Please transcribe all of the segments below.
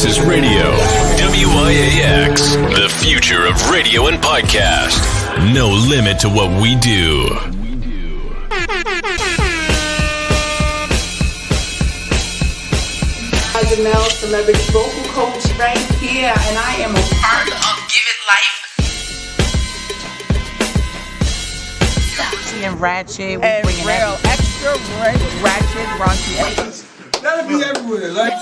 Access Radio. WIAX, the future of radio and podcast. No limit to what we do. Janelle, celebrity vocal coach right here, and I am a part of Give It Life. And ratchet, we And bringing real extra ratchet, raunchy. That'll be everywhere, like.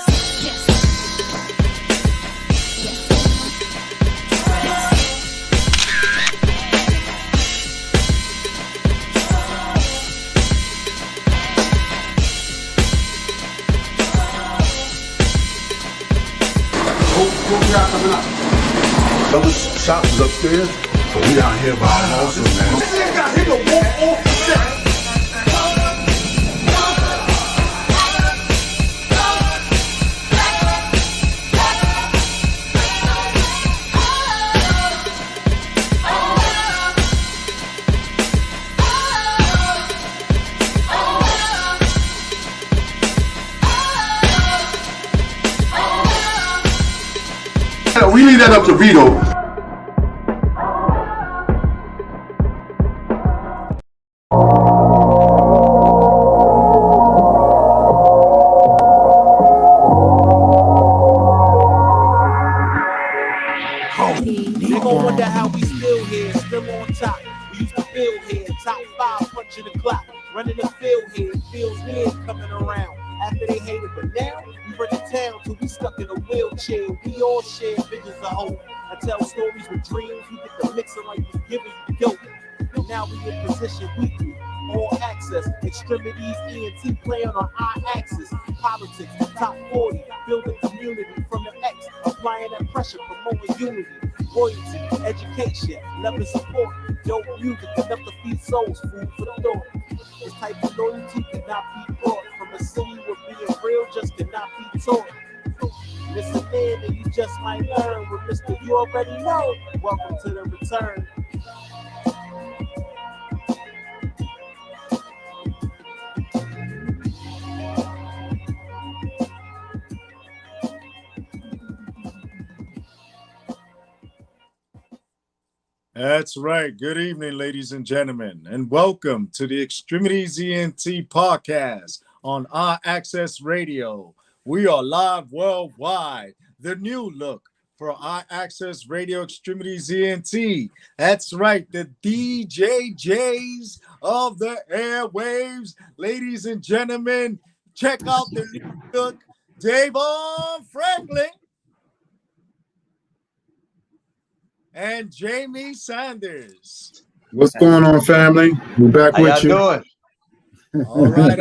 What we got coming up? Those shops is upstairs, but we down here by the also, man. This nigga got hit to walk off the set. We leave that up to Vito. They gon' wonder how we still here, still on top. We used to build here, top 5 punching the clock. Running the field here, feels weird coming around. After they hated, but now we run the town till we stuck in a wheelchair. We all share visions of hope. I tell stories with dreams. We get the mixing like we giving you dope. And now we in position weekly. All access, extremities, ENT playing on our axis. Politics, top 40, building community from the X, applying that pressure, promoting unity, royalty, education, love and support, dope music, enough to feed souls, food for thought. This type of loyalty cannot be bought from a city where being real just cannot be taught. Listen in and you just might learn with Mr. You Already Know. Welcome to the return. That's right. Good evening, ladies and gentlemen, and welcome to the X-Tremitiez ENT podcast on our Access Radio. We are live worldwide. The new look for our Access Radio X-Tremitiez ENT. That's right, the DJs of the airwaves. Ladies and gentlemen, check out the new look, DAVON Franklin and JAIME Sanders. What's going on, family? We're back with you. Doing? All right.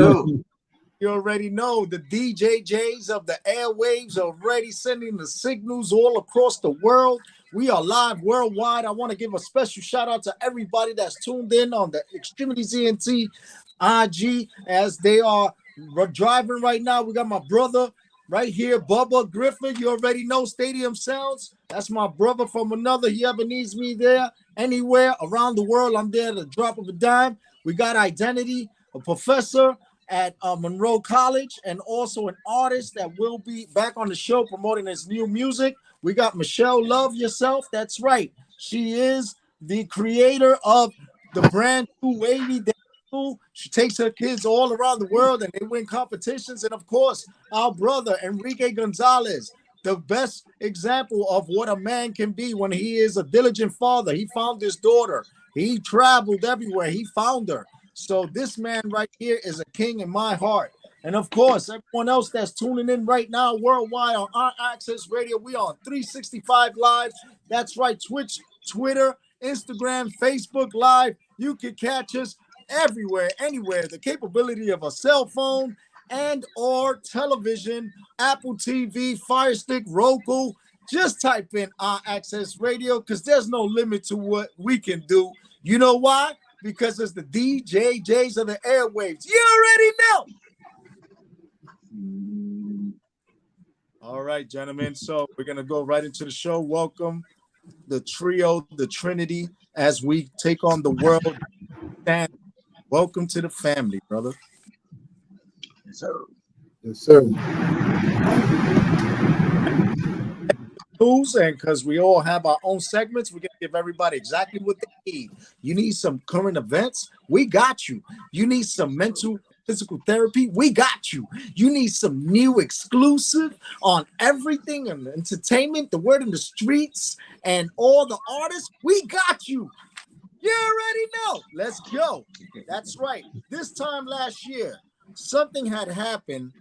You already know the DJs of the airwaves are already sending the signals all across the world. We are live worldwide. I want to give a special shout out to everybody that's tuned in on the X-Tremitiez ENT IG as they are driving right now. We got my brother right here, Bubba Griffin. You already know Stadium Sounds. That's my brother from another. He ever needs me there, anywhere around the world, I'm there at the drop of a dime. We got Identity, a professor at Monroe College, and also an artist that will be back on the show promoting his new music. We got Michelle Love Yourself. That's right. She is the creator of the brand new Wavy Dance School. She takes her kids all around the world and they win competitions. And of course, our brother, Enrique Gonzalez, the best example of what a man can be when he is a diligent father. He found his daughter. He traveled everywhere. He found her. So this man right here is a king in my heart. And of course, everyone else that's tuning in right now worldwide on our Access Radio, we are on 365 Live. That's right, Twitch, Twitter, Instagram, Facebook Live. You can catch us everywhere, anywhere. The capability of a cell phone and or television, Apple TV, Fire Stick, Roku. Just type in our Access Radio because there's no limit to what we can do. You know why? Because it's the DJs of the airwaves. You already know. All right, gentlemen. So we're going to go right into the show. Welcome the trio, the Trinity, as we take on the world. And welcome to the family, brother. Yes, sir. Yes, sir. news, and because we all have our own segments, we're going to give everybody exactly what they need. You need some current events? We got you. You need some mental, physical therapy? We got you. You need some new exclusive on everything and entertainment, the word in the streets, and all the artists? We got you. You already know. Let's go. That's right. This time last year, something had happened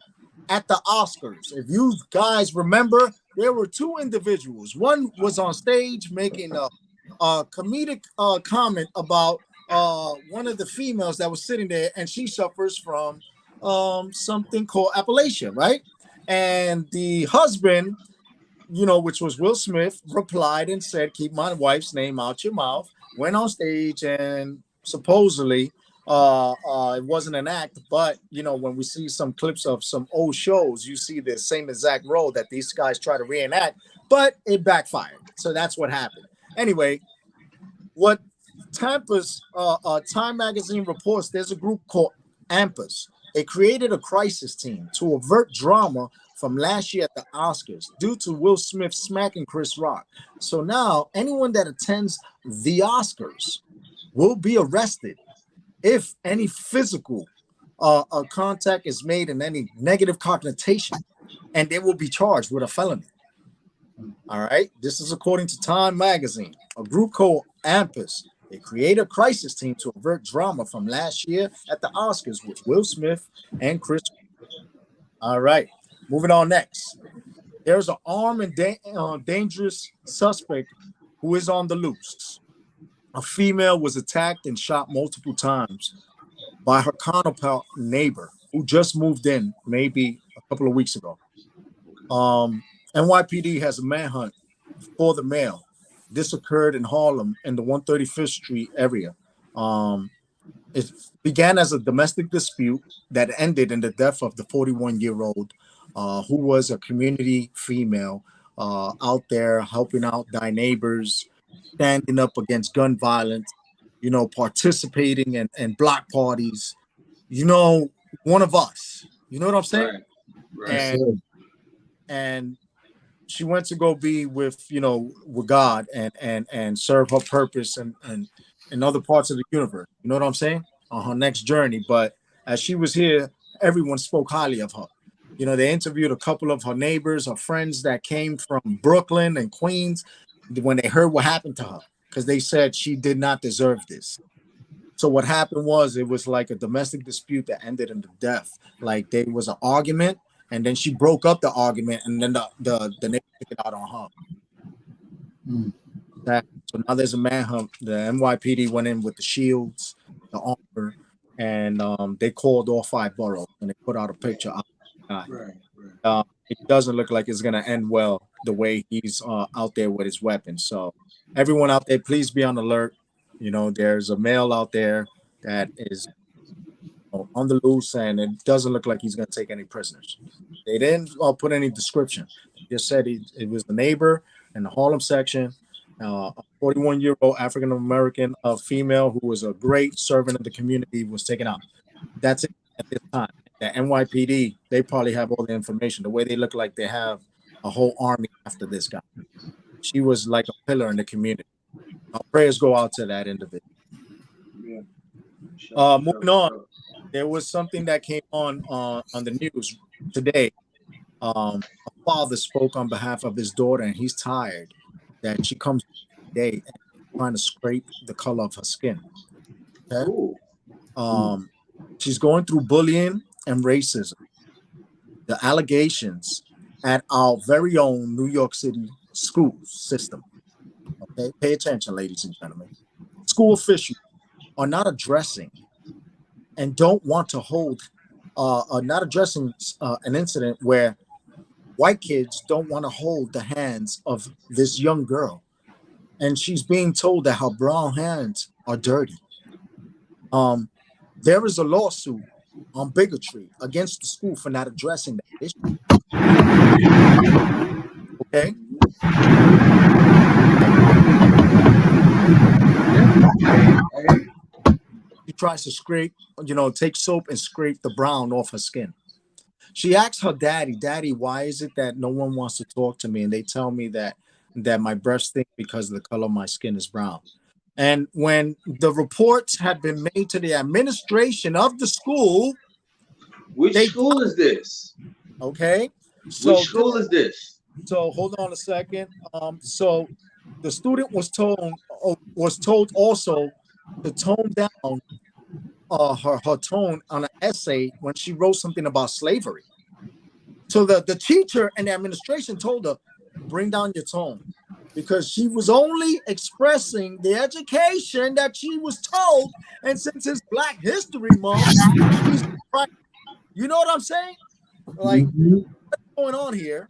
at the Oscars. If you guys remember, there were two individuals. One was on stage making a comedic comment about one of the females that was sitting there, and she suffers from something called alopecia, right? And the husband, you know, which was Will Smith, replied and said, "Keep my wife's name out your mouth." Went on stage and supposedly it wasn't an act, but you know, when we see some clips of some old shows, you see the same exact role that these guys try to reenact, but it backfired. So that's what happened. Anyway, what Tampa's Time magazine reports, there's a group called AMPAS. It created a crisis team to avert drama from last year at the Oscars due to Will Smith smacking Chris Rock. So now anyone that attends the Oscars will be arrested if any physical contact is made and any negative connotation, and they will be charged with a felony. All right. This is according to Time magazine. A group called AMPAS. They created a crisis team to avert drama from last year at the Oscars with Will Smith and Chris. All right. Moving on next. There's an armed and dangerous suspect who is on the loose. A female was attacked and shot multiple times by her counterpart neighbor who just moved in maybe a couple of weeks ago. NYPD has a manhunt for the male. This occurred in Harlem in the 135th Street area. It began as a domestic dispute that ended in the death of the 41-year-old who was a community female out there helping out thy neighbors, standing up against gun violence, you know, participating in block parties, you know, one of us, you know what I'm saying? Right. And she went to go be with, you know, with God and serve her purpose and in other parts of the universe, you know what I'm saying? On her next journey. But as she was here, everyone spoke highly of her. You know, they interviewed a couple of her neighbors, her friends that came from Brooklyn and Queens when they heard what happened to her, because they said she did not deserve this. So what happened was it was like a domestic dispute that ended in the death. Like there was an argument, and then she broke up the argument, and then the neighbor took it out on her. So now there's a manhunt. The NYPD went in with the shields, the armor, and they called all 5 boroughs, and they put out a picture. It doesn't look like it's gonna end well the way he's out there with his weapon. So everyone out there, please be on alert. You know, there's a male out there that is on the loose, and it doesn't look like he's gonna take any prisoners. They didn't put any description. They just said it was the neighbor in the Harlem section, a 41-year-old African-American female who was a great servant of the community, was taken out. That's it at this time. The NYPD, they probably have all the information. The way they look like they have a whole army after this guy. She was like a pillar in the community. Our prayers go out to that individual. Moving on, there was something that came on the news today. A father spoke on behalf of his daughter, and he's tired that she comes today trying to scrape the color of her skin. Okay? She's going through bullying and racism. The allegations at our very own New York City school system. Okay, pay attention, ladies and gentlemen. School officials are not addressing and don't want to hold, not addressing an incident where white kids don't want to hold the hands of this young girl, and she's being told that her brown hands are dirty. There is a lawsuit on bigotry against the school for not addressing that issue. Okay. She tries to scrape, you know, take soap and scrape the brown off her skin. She asks her daddy, "Daddy, why is it that no one wants to talk to me?" And they tell me that that my breath stinks because of the color of my skin is brown. And when the reports had been made to the administration of the school, which school is this? Okay, so which school is this? So hold on a second. So the student was told also to tone down her tone on an essay when she wrote something about slavery. So the teacher and the administration told her, bring down your tone, because she was only expressing the education that she was told. And since it's Black History Month, you know what I'm saying? Like, what's going on here?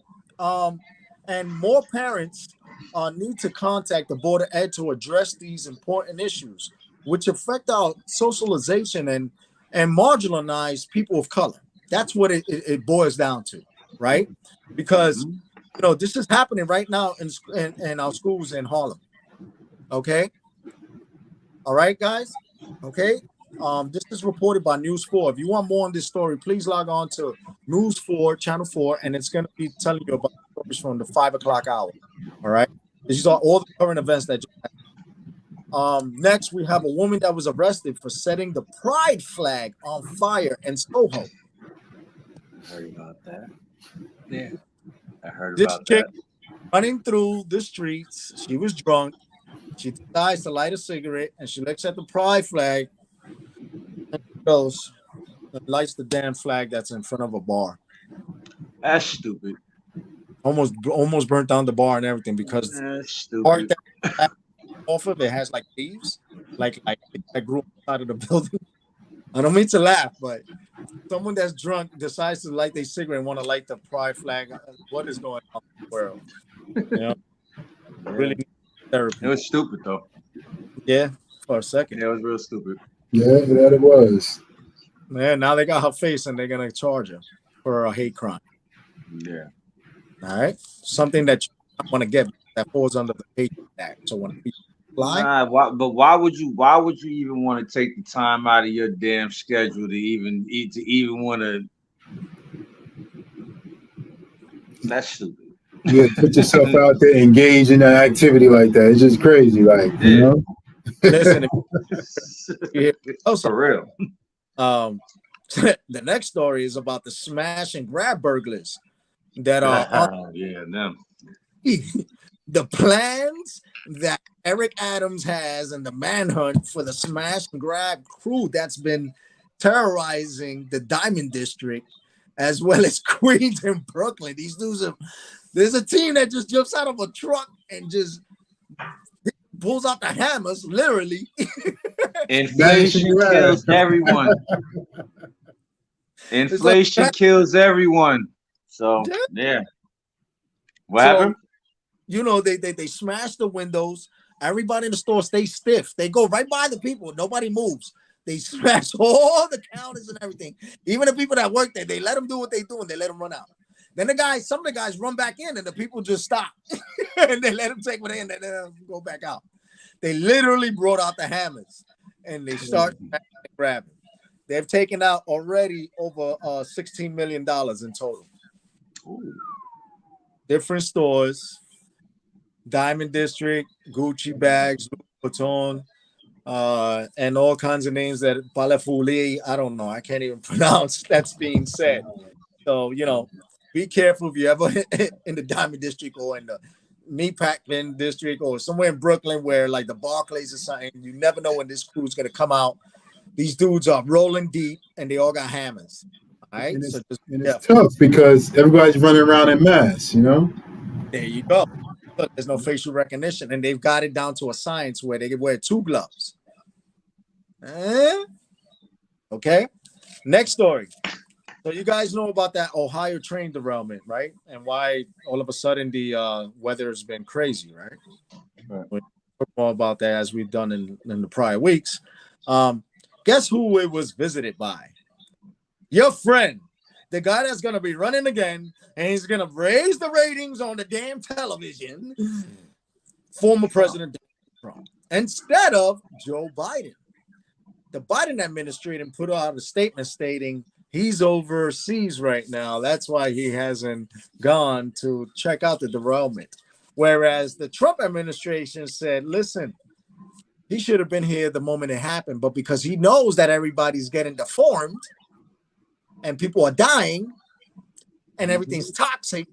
And more parents need to contact the Board of Ed to address these important issues, which affect our socialization and marginalize people of color. That's what it boils down to, right? Because this is happening right now in our schools in Harlem. Okay. All right, guys. Okay. This is reported by News 4. If you want more on this story, please log on to News 4, Channel 4, and it's going to be telling you about stories from the 5 o'clock hour. All right. These are all the current events that just happened. Next, we have a woman that was arrested for setting the pride flag on fire in Soho. I heard about that. Yeah, I heard This about chick that. Running through the streets, she was drunk. She decides to light a cigarette, and she looks at the pride flag and goes and lights the damn flag that's in front of a bar. That's stupid. Almost burnt down the bar and everything, because that's stupid. Part that off of it has like leaves, like that grew outside of the building. I don't mean to laugh, but someone that's drunk decides to light their cigarette and want to light the pride flag. What is going on in the world? Really therapy. It was stupid though. Yeah, for a second. Yeah, it was real stupid. Yeah, that it was. Man, now they got her face and they're gonna charge her for a hate crime. Yeah. All right. Something that you want to get that falls under the Hate Act. So when people fly, why would you even want to take the time out of your damn schedule to even want to? That's stupid. Yeah, put yourself out there, engage in an activity like that. It's just crazy, like you know. Listen, for real. The next story is about the smash and grab burglars that are them. The plans that Eric Adams has and the manhunt for the smash and grab crew that's been terrorizing the Diamond District as well as Queens and Brooklyn. These dudes there's a team that just jumps out of a truck and just pulls out the hammers, literally. Inflation kills everyone. Inflation kills everyone. So yeah. What happened? They smash the windows. Everybody in the store stays stiff. They go right by the people. Nobody moves. They smash all the counters and everything. Even the people that work there, they let them do what they do and they let them run out. Then some of the guys run back in and the people just stop. And they let them take what they and then go back out. They literally brought out the hammers and they start grabbing. They've taken out already over $16 million in total. Ooh. Different stores, Diamond District, Gucci bags, Louis Vuitton, and all kinds of names that Palafuli, I don't know. I can't even pronounce that's being said. So, be careful if you're ever in the Diamond District or in the Meatpacking District or somewhere in Brooklyn where like the Barclays or something. You never know when this crew is going to come out. These dudes are rolling deep and they all got hammers. All right. And it's tough because everybody's running around in mass, There you go. But there's no facial recognition and they've got it down to a science where they can wear 2 gloves. Okay. Next story. So you guys know about that Ohio train derailment, right? And why all of a sudden the weather has been crazy, right? We'll talk more about that as we've done in the prior weeks. Guess who it was visited by? Your friend, the guy that's going to be running again, and he's going to raise the ratings on the damn television, former President Trump, instead of Joe Biden. The Biden administration put out a statement stating he's overseas right now. That's why he hasn't gone to check out the derailment. Whereas the Trump administration said, listen, he should have been here the moment it happened, but because he knows that everybody's getting deformed and people are dying and everything's toxic,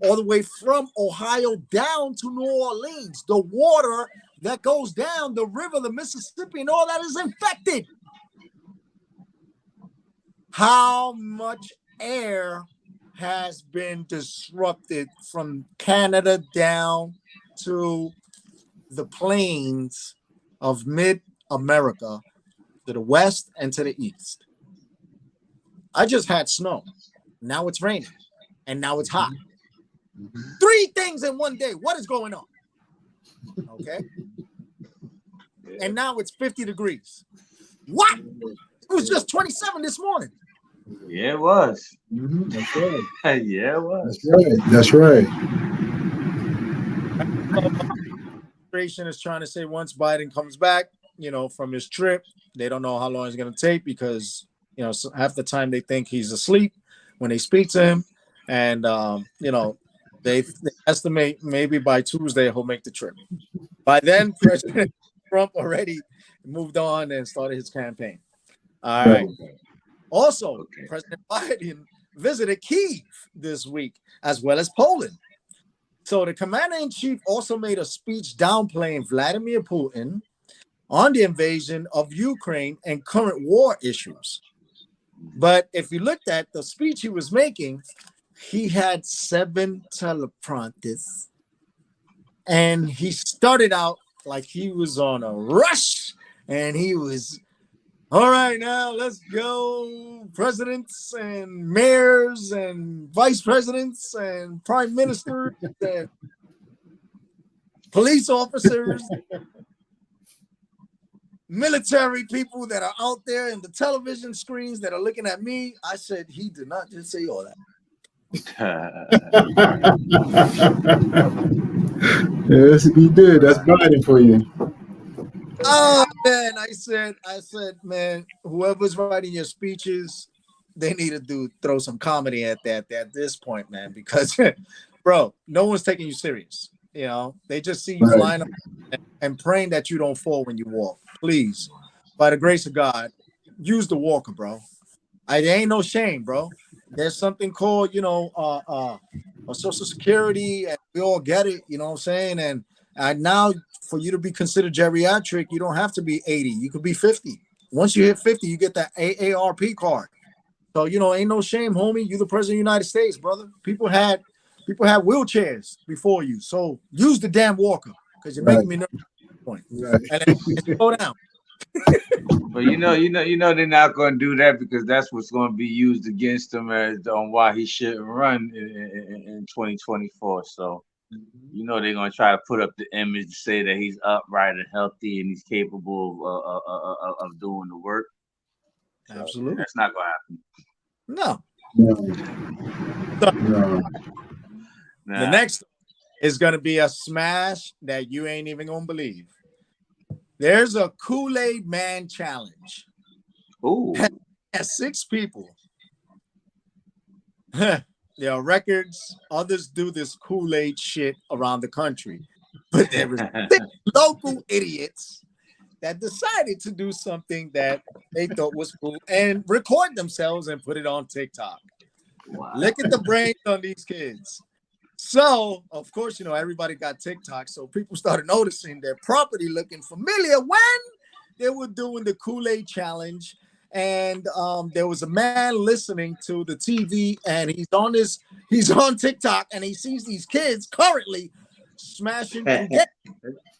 all the way from Ohio down to New Orleans, the water that goes down the river, the Mississippi, and all that is infected. How much air has been disrupted from Canada down to the plains of mid-America, to the west and to the east? I just had snow. Now it's raining. And now it's hot. 3 things in one day. What is going on? Okay. And now it's 50 degrees. What? It was just 27 this morning. Yeah, it was. That's right. Yeah, it was. That's right. Administration is trying to say once Biden comes back, from his trip, they don't know how long it's going to take because, half the time they think he's asleep when they speak to him. And, they estimate maybe by Tuesday he'll make the trip. By then, President Trump already moved on and started his campaign. All right. Also, President Biden visited Kyiv this week, as well as Poland. So the commander-in-chief also made a speech downplaying Vladimir Putin on the invasion of Ukraine and current war issues. But if you looked at the speech he was making, he had 7 teleprompters. And he started out like he was on a rush. And he was, all right, now let's go. Presidents and mayors and vice presidents and prime ministers and police officers, military people that are out there in the television screens that are looking at me. I said, he did not just say all that. Yes, he did. That's Biden for you. Oh man, I said, man, whoever's writing your speeches, they need to throw some comedy at this point, man, because bro, no one's taking you serious. They just see you flying up and praying that you don't fall when you walk. Please, by the grace of God, use the walker, bro. There ain't no shame, bro. There's something called, a Social Security, and we all get it, you know what I'm saying? And now for you to be considered geriatric, you don't have to be 80. You could be 50. Once you hit 50, you get that AARP card. So, ain't no shame, homie. You're the president of the United States, brother. People had wheelchairs before you. So use the damn walker because you're making me nervous at this point. And slow down. But you know they're not going to do that because that's what's going to be used against him on why he shouldn't run in 2024. So they're going to try to put up the image to say that he's upright and healthy and he's capable of doing the work. So absolutely, that's not going to happen. No. The next is going to be a smash that you ain't even going to believe. There's a Kool-Aid Man challenge. Ooh. At 6 people. There are records. Others do this Kool-Aid shit around the country. But there was 6 local idiots that decided to do something that they thought was cool and record themselves and put it on TikTok. Wow. Look at the brains on these kids. So, of course, everybody got TikTok. So people started noticing their property looking familiar when they were doing the Kool-Aid challenge. And there was a man listening to the TV and he's on TikTok and he sees these kids currently smashing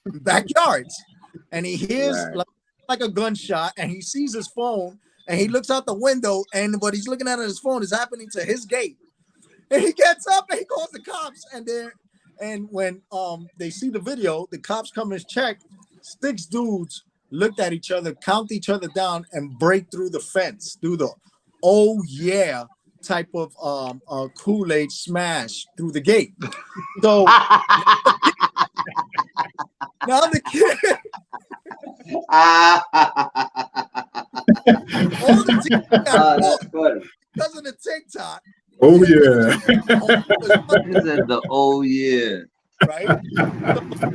backyards. And he hears like a gunshot and he sees his phone and he looks out the window and what he's looking at on his phone is happening to his gate. And he gets up and he calls the cops. And when they see the video, the cops come and check. 6 dudes looked at each other, count each other down, and break through the fence, do the oh yeah type of Kool-Aid smash through the gate. So now the kid. That's funny. Because of the TikTok. Oh yeah. The oh yeah. right?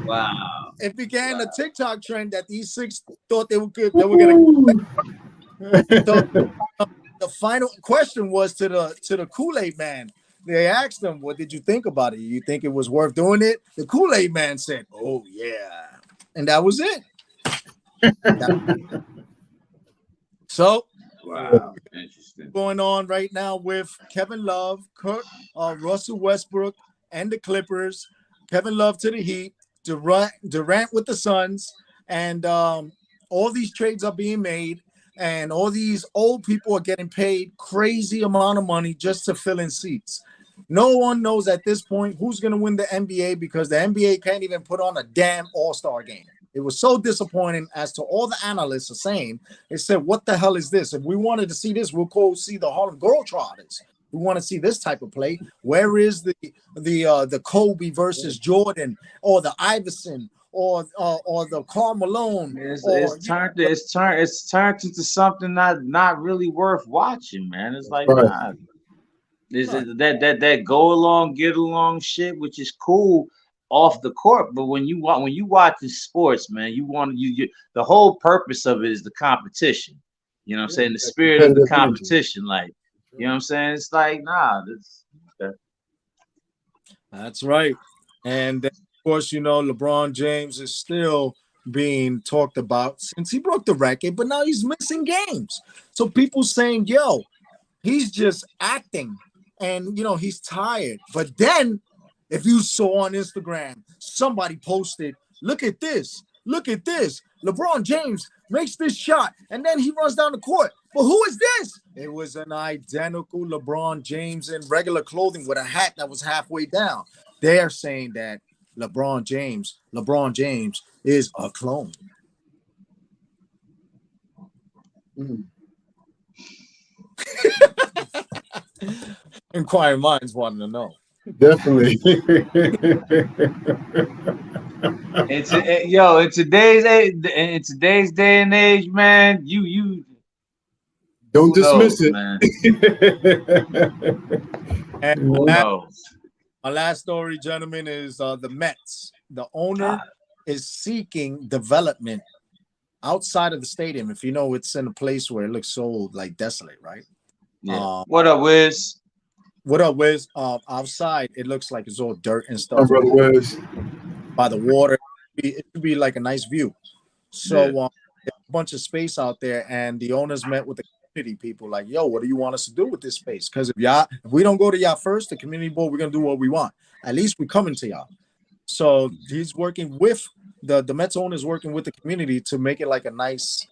Wow. It began a TikTok trend that these 6 thought they were good. They were gonna. So, the final question was to the Kool-Aid man. They asked him, "What did you think about it? You think it was worth doing it?" The Kool-Aid man said, "Oh yeah," and that was it. So, wow, interesting. Going on right now with Kevin Love, Russell Westbrook, and the Clippers. Kevin Love to the Heat, Durant with the Suns, and all these trades are being made, and all these old people are getting paid crazy amount of money just to fill in seats. No one knows at this point who's going to win the NBA because the NBA can't even put on a damn All-Star game. It was so disappointing as to all the analysts are saying. They said, what the hell is this? If we wanted to see this, we'll go see the Harlem Globetrotters. We want to see this type of play. Where is the Kobe versus Jordan or the Iverson or the Karl Malone? It's turned into something not really worth watching, man. It's like that go along, get along shit, which is cool off the court, but when you watch the sports, man, you the whole purpose of it is the competition. You know what I'm saying? The spirit of the competition, like, you know what I'm saying? It's like, nah, that's right. And of course, you know, LeBron James is still being talked about since he broke the record, but now he's missing games. So people saying, yo, he's just acting and, you know, he's tired. But then if you saw on Instagram, somebody posted, look at this. LeBron James makes this shot, and then he runs down the court. But who is this? It was an identical LeBron James in regular clothing with a hat that was halfway down. They're saying that LeBron James is a clone. Inquiring minds wanting to know. Definitely. in today's day and age, man, you don't dismiss it, man. And my last story, gentlemen, is the Mets. The owner is seeking development outside of the stadium. If you know, it's in a place where it looks so like desolate, right? Yeah. What up, Wiz? What up, Wiz? Outside, it looks like it's all dirt and stuff. Brother Wiz. By the water, it should be like a nice view. So there's a bunch of space out there, and the owners met with the community people like, yo, what do you want us to do with this space? Because if we don't go to y'all first, the community board, we're going to do what we want. At least we're coming to y'all. So he's working with the Mets owner is working with the community to make it like a nice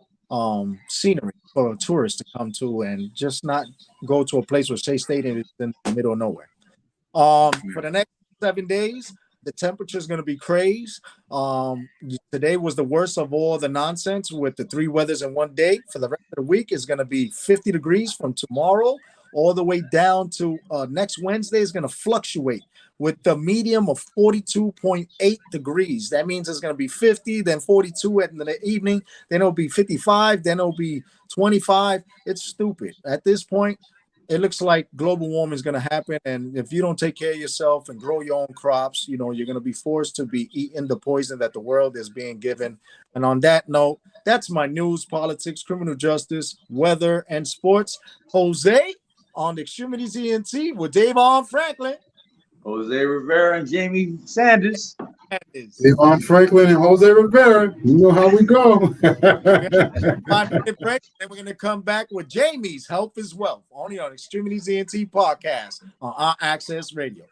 scenery for tourists to come to and just not go to a place where Shea Stadium is in the middle of nowhere. For the next 7 days, the temperature is going to be crazy. Today was the worst of all the nonsense with the 3 weathers in one day. For the rest of the week, it's going to be 50 degrees from tomorrow all the way down to next Wednesday. Is going to fluctuate with the medium of 42.8 degrees. That means it's going to be 50, then 42 in the evening, then it'll be 55, then it'll be 25. It's stupid. At this point, it looks like global warming is going to happen. And if you don't take care of yourself and grow your own crops, you know, you're going to be forced to be eating the poison that the world is being given. And on that note, that's my news, politics, criminal justice, weather, and sports. Jose on the Extremities ENT with DAVON Franklin. Jose Rivera and Jamie Sanders. DAVON Franklin and Jose Rivera. You know how we go. 5-minute break, then we're going to come back with Jamie's Health is Wealth, only on Extremities ENT podcast on our Access Radio.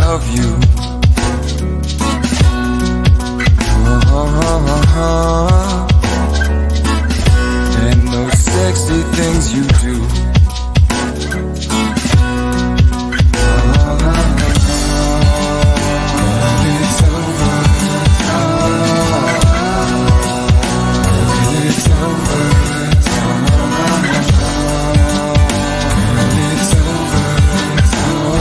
love you. And those sexy things you do. It's over. It's over. It's over.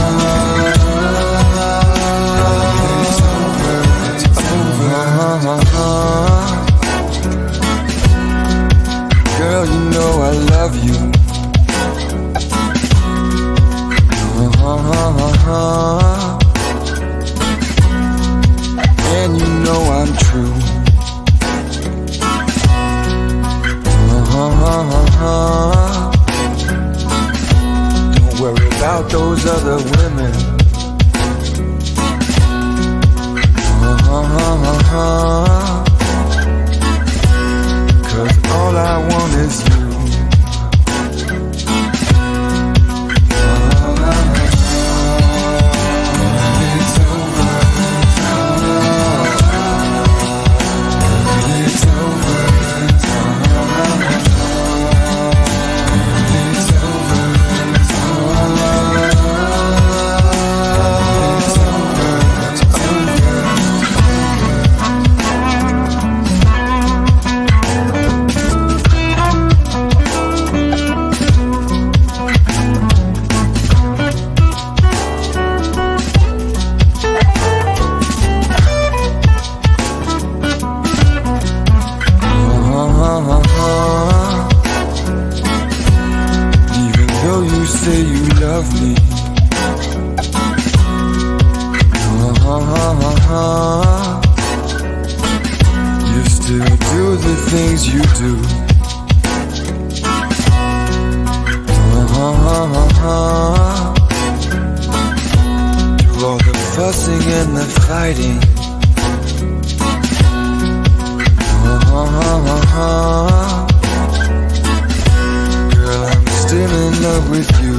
Girl, you know I love you. And you know I'm true. Don't worry about those other women. Cause all I want is you. It's over. It's over. It's over. Even though you say you love me, you still do the things you do. Do all the fussing and the fighting. Girl, I'm still in love with you.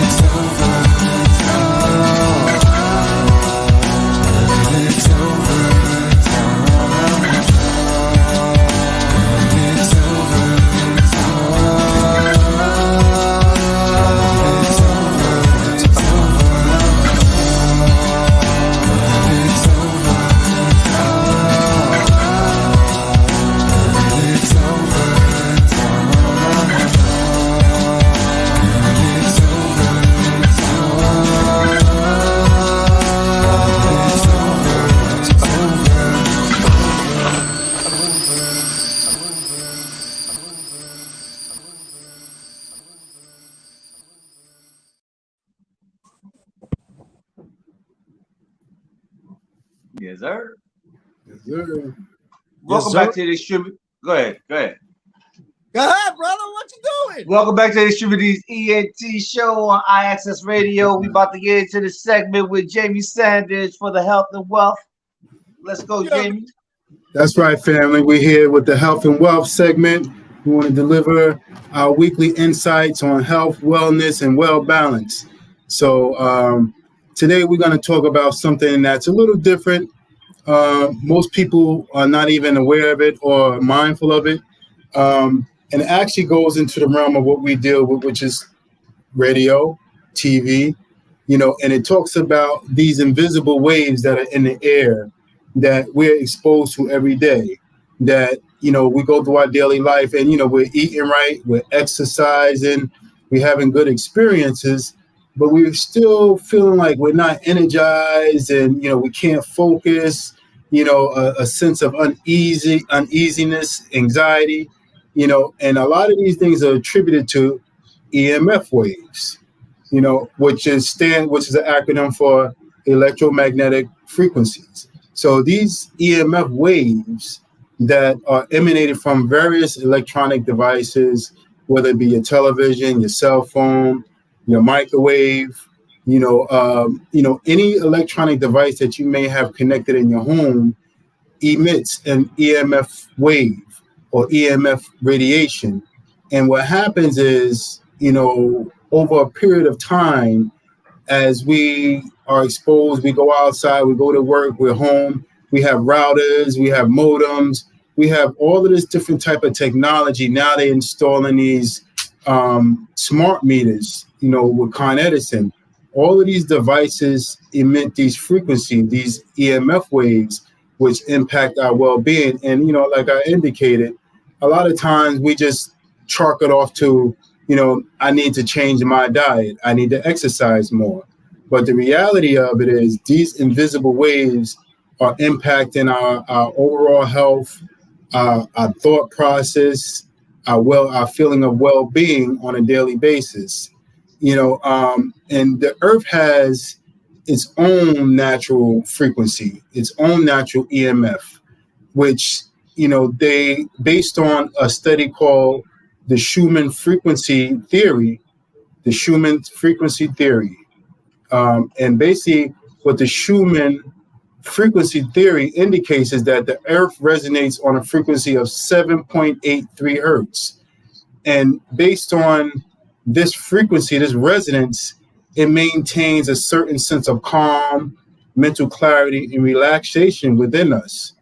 It's over. It's over. It's over. Yes, sir. Yes, sir. Welcome back to the distribute. Go ahead. Go ahead, brother. What you doing? Welcome back to the Distributors ENT show on iAccess Radio. We about to get into the segment with Jamie Sanders for the health and wealth. Let's go, Jamie. That's right, family. We're here with the health and wealth segment. We want to deliver our weekly insights on health, wellness, and well balance. So today we're going to talk about something that's a little different. Most people are not even aware of it or mindful of it. And it actually goes into the realm of what we deal with, which is radio, TV, and it talks about these invisible waves that are in the air that we're exposed to every day, that, we go through our daily life and, we're eating right, we're exercising, we're having good experiences, but we're still feeling like we're not energized and, we can't focus, a sense of uneasiness, anxiety, and a lot of these things are attributed to EMF waves, which is an acronym for electromagnetic frequencies. So these EMF waves that are emanated from various electronic devices, whether it be your television, your cell phone, your microwave, any electronic device that you may have connected in your home emits an EMF wave or EMF radiation. And what happens is, over a period of time, as we are exposed, we go outside, we go to work, we're home, we have routers, we have modems, we have all of this different type of technology. Now they're installing these smart meters, with Con Edison. All of these devices emit these frequencies, these EMF waves, which impact our well-being. And, like I indicated, a lot of times we just chalk it off to, I need to change my diet. I need to exercise more. But the reality of it is these invisible waves are impacting our overall health, our thought process, our feeling of well-being on a daily basis. And the earth has its own natural frequency, its own natural EMF, which, they, based on a study called the Schumann frequency theory, and basically what the Schumann frequency theory indicates is that the earth resonates on a frequency of 7.83 hertz. And based on this frequency, this resonance, it maintains a certain sense of calm, mental clarity, and relaxation within us.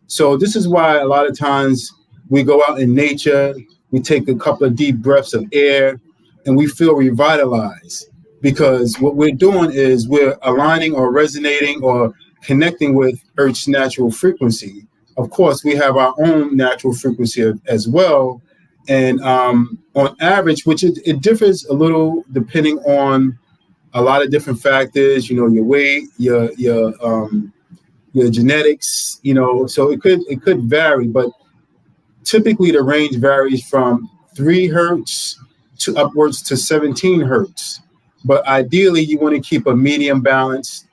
So this is why a lot of times we go out in nature, we take a couple of deep breaths of air, and we feel revitalized, because what we're doing is we're aligning or resonating or connecting with Earth's natural frequency. Of course, we have our own natural frequency as well. And on average, which it differs a little depending on a lot of different factors, your weight, your genetics, so it could vary, but typically the range varies from 3 hertz to upwards to 17 hertz. But ideally, you want to keep a medium balance,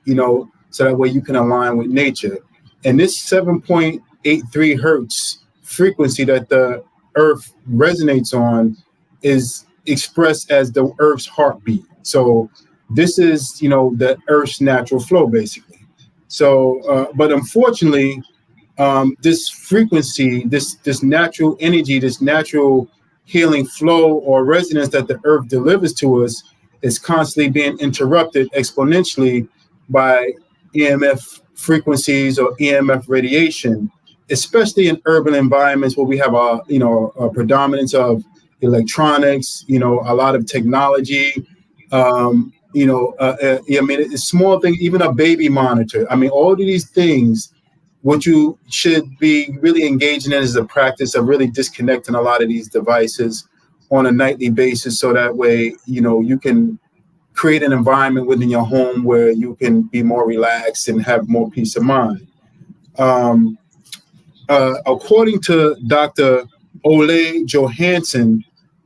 so that way you can align with nature. And this 7.83 hertz frequency that the Earth resonates on is expressed as the Earth's heartbeat. So this is, the Earth's natural flow, basically. So, but unfortunately, this frequency, this natural energy, this natural healing flow or resonance that the Earth delivers to us is constantly being interrupted exponentially by EMF frequencies or EMF radiation, especially in urban environments where we have a predominance of electronics, a lot of technology, it's small things, even a baby monitor. All of these things, what you should be really engaging in is the practice of really disconnecting a lot of these devices on a nightly basis, so that way, you can create an environment within your home where you can be more relaxed and have more peace of mind. According to Dr. Ole Johansson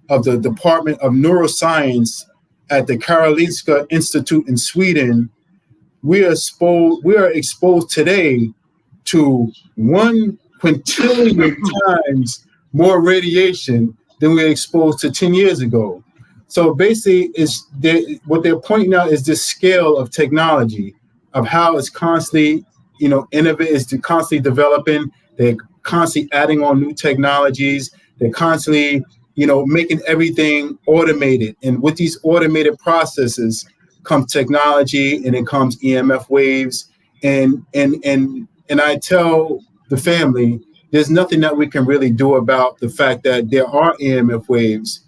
of the Department of Neuroscience at the Karolinska Institute in Sweden, we are exposed today to 1 quintillion times more radiation than we were exposed to 10 years ago. So basically, what they're pointing out is this scale of technology, of how it's constantly, it's constantly developing. They're constantly adding on new technologies. They're constantly, making everything automated. And with these automated processes comes technology, and it comes EMF waves. And I tell the family, there's nothing that we can really do about the fact that there are EMF waves,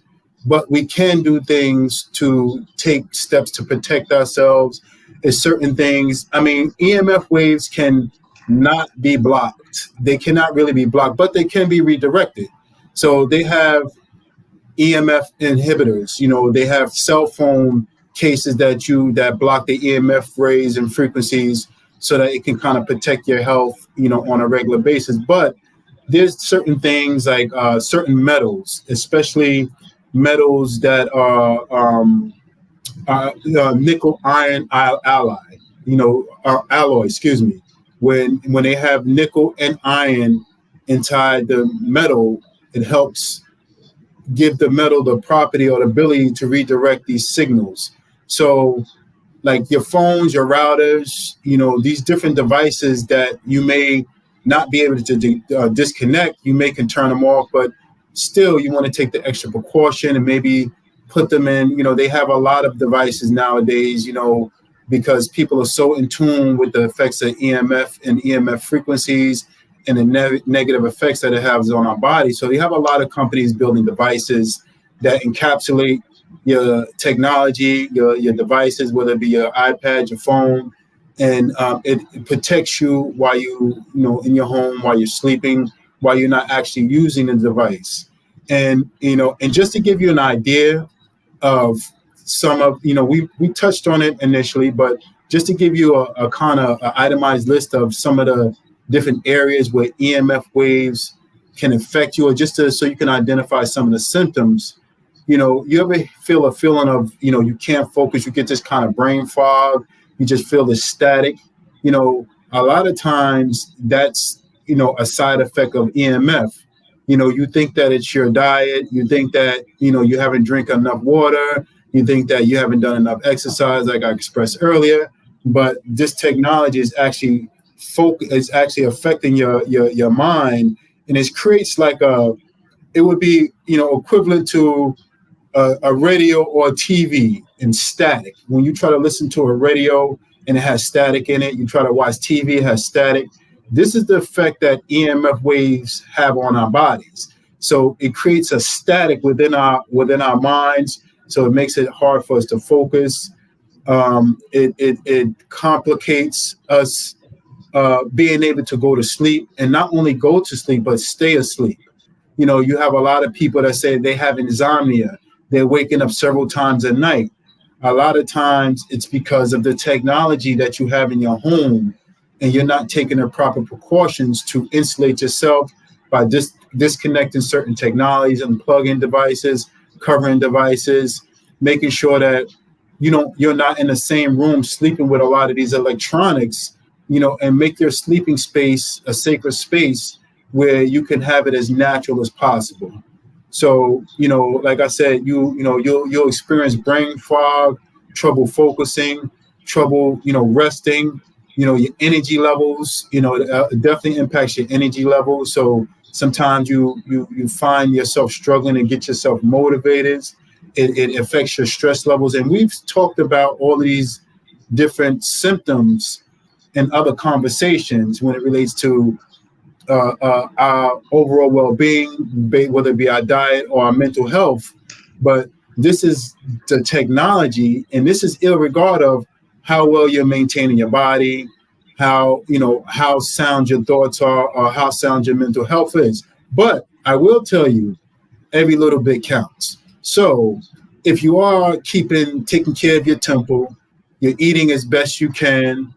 but we can do things to take steps to protect ourselves. There's certain things. EMF waves can not be blocked. They cannot really be blocked, but they can be redirected. So they have EMF inhibitors. They have cell phone cases that block the EMF rays and frequencies, so that it can kind of protect your health, on a regular basis. But there's certain things like certain metals, especially metals that are nickel iron alloy, when they have nickel and iron inside the metal, it helps give the metal the property or the ability to redirect these signals. So like your phones, your routers, these different devices that you may not be able to disconnect, you can turn them off, but still you want to take the extra precaution and maybe put them in, you know, they have a lot of devices nowadays, you know, because people are so in tune with the effects of EMF and EMF frequencies and the negative effects that it has on our body. So you have a lot of companies building devices that encapsulate your technology, your devices, whether it be your iPad, your phone, and it protects you while you know, in your home, while you're sleeping, while you're not actually using the device. And, you know, and just to give you an idea of some of, you know, we touched on it initially, but just to give you a kind of itemized list of some of the different areas where EMF waves can affect you, or just so you can identify some of the symptoms. You know, you ever feel a feeling of, you know, you can't focus, you get this kind of brain fog, you just feel this static, you know, a lot of times that's, you know, a side effect of EMF. You know, you think that it's your diet, you think that, you know, you haven't drank enough water, you think that you haven't done enough exercise, like I expressed earlier, but this technology is actually affecting your mind, and it creates like it would be, you know, equivalent to a radio or a TV in static. When you try to listen to a radio and it has static in it, you try to watch TV, it has static. This is the effect that EMF waves have on our bodies. So it creates a static within our minds. So it makes it hard for us to focus. It complicates us being able to go to sleep, and not only go to sleep, but stay asleep. You know, you have a lot of people that say they have insomnia. They're waking up several times a night. A lot of times it's because of the technology that you have in your home, and you're not taking the proper precautions to insulate yourself by disconnecting certain technologies and plug-in devices, covering devices, making sure that you're not in the same room sleeping with a lot of these electronics, you know, and make your sleeping space a sacred space where you can have it as natural as possible. So, you know, like I said, you'll experience brain fog, trouble focusing, trouble, you know, resting, you know, your energy levels, you know, it definitely impacts your energy levels. So sometimes you find yourself struggling to get yourself motivated. It affects your stress levels. And we've talked about all of these different symptoms in other conversations when it relates to our overall well-being, whether it be our diet or our mental health. But this is the technology, and this is irregardless of how well you're maintaining your body, how sound your thoughts are, or how sound your mental health is. But I will tell you, every little bit counts. So if you are taking care of your temple, you're eating as best you can,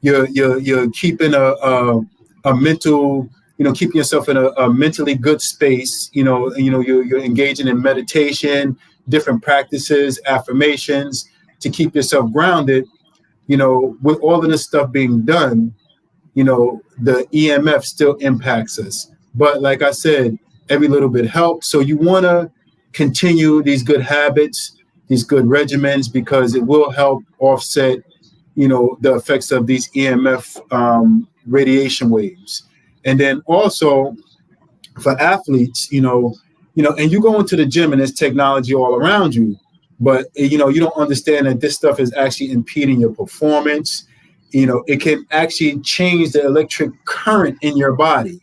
you're keeping a mental, you know, keeping yourself in a mentally good space, you're engaging in meditation, different practices, affirmations to keep yourself grounded. You know, with all of this stuff being done, you know, the EMF still impacts us. But like I said, every little bit helps. So you want to continue these good habits, these good regimens, because it will help offset, you know, the effects of these EMF radiation waves. And then also for athletes, you know, and you go into the gym and there's technology all around you, but, you know, you don't understand that this stuff is actually impeding your performance. You know, it can actually change the electric current in your body.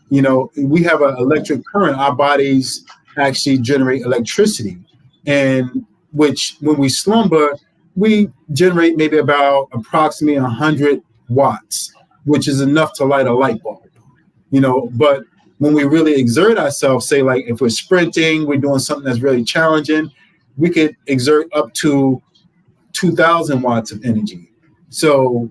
You know, we have an electric current. Our bodies actually generate electricity, and which when we slumber, we generate maybe about approximately 100 watts, which is enough to light a light bulb. You know, but when we really exert ourselves, say like if we're sprinting, we're doing something that's really challenging, we could exert up to 2,000 watts of energy. So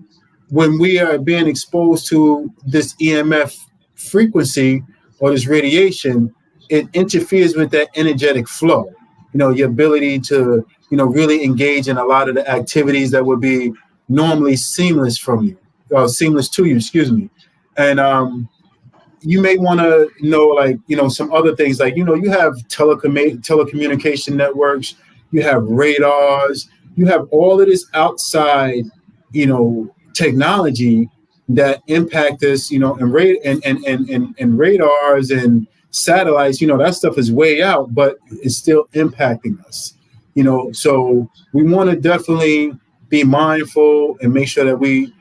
when we are being exposed to this EMF frequency or this radiation, it interferes with that energetic flow, you know, your ability to, you know, really engage in a lot of the activities that would be normally seamless to you, excuse me. And you may want to know, like, you know, some other things, like, you know, you have telecommunication networks, you have radars, you have all of this outside, you know, technology that impact us, you know, and radars and satellites, that stuff is way out, but it's still impacting us. So we want to definitely be mindful and make sure that we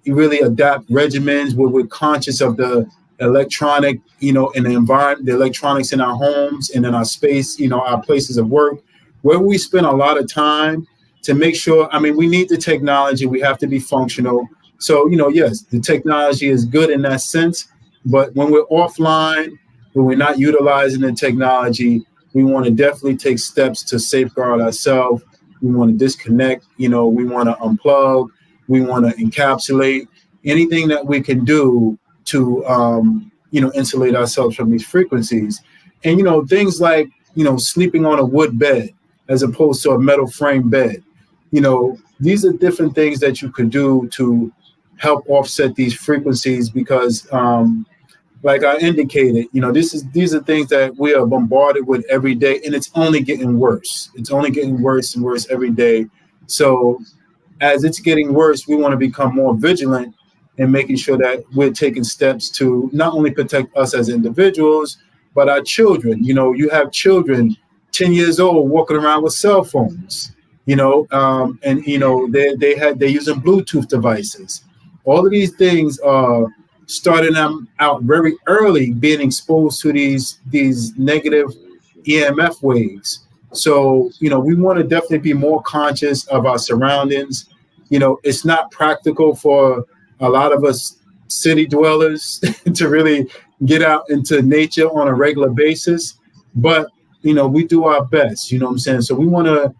really adapt regimens where we're conscious of the electronic, in the environment, the electronics in our homes and in our space, our places of work, where we spend a lot of time to make sure, we need the technology, we have to be functional. So, yes, the technology is good in that sense, but when we're offline, when we're not utilizing the technology, we want to definitely take steps to safeguard ourselves. We want to disconnect, we want to unplug, we want to encapsulate anything that we can do to, insulate ourselves from these frequencies. And, things like, sleeping on a wood bed as opposed to a metal frame bed. These are different things that you could do to help offset these frequencies because, like I indicated, these are things that we are bombarded with every day, and it's only getting worse. It's only getting worse and worse every day. So as it's getting worse, we want to become more vigilant in making sure that we're taking steps to not only protect us as individuals, but our children. You have children 10 years old walking around with cell phones, and they're using Bluetooth devices. All of these things are starting them out very early, being exposed to these negative EMF waves. So, we want to definitely be more conscious of our surroundings. It's not practical for a lot of us city dwellers to really get out into nature on a regular basis, but, we do our best, what I'm saying? So we want to,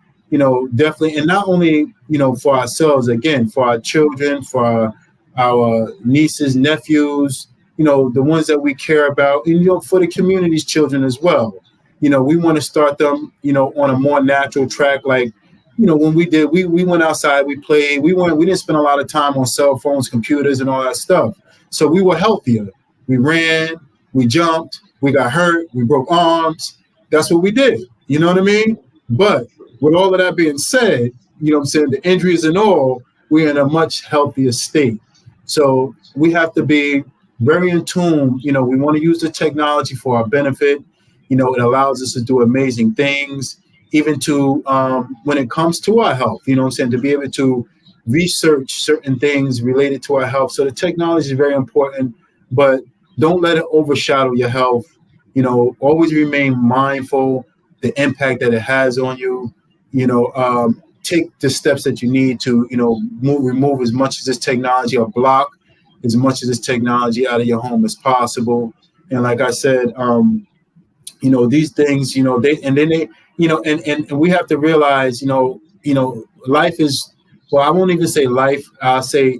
definitely, and not only, for ourselves, again, for our children, for our nieces, nephews, the ones that we care about, and, for the community's children as well. We want to start them, on a more natural track. Like, when we went outside, we played, we didn't spend a lot of time on cell phones, computers, and all that stuff. So we were healthier. We ran, we jumped, we got hurt, we broke arms. That's what we did. You know what I mean? But with all of that being said, the injuries and all, we're in a much healthier state. So we have to be very in tune. We want to use the technology for our benefit. It allows us to do amazing things, even to when it comes to our health, to be able to research certain things related to our health. So the technology is very important, but don't let it overshadow your health. Always remain mindful the impact that it has on you. Take the steps that you need to, remove as much of this technology or block as much of this technology out of your home as possible. And like I said, these things, and we have to realize, life is, well, I won't even say life, I'll say,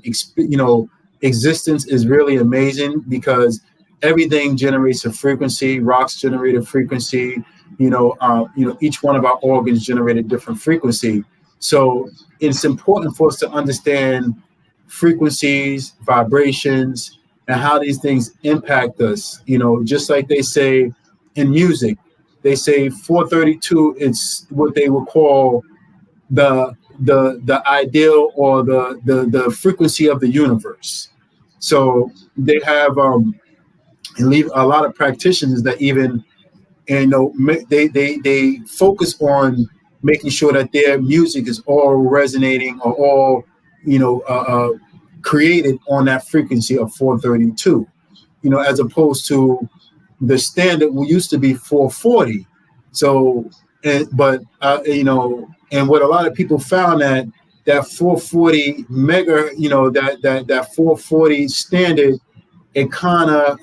existence is really amazing because everything generates a frequency. Rocks generate a frequency, each one of our organs generate a different frequency. So it's important for us to understand frequencies, vibrations, and how these things impact us. Just like they say in music, they say 432, it's what they would call the ideal or the frequency of the universe. So they have a lot of practitioners that even, they focus on making sure that their music is all resonating or all, created on that frequency of 432, as opposed to the standard used to be 440. So, and what a lot of people found that 440 mega, that 440 standard, it kind of,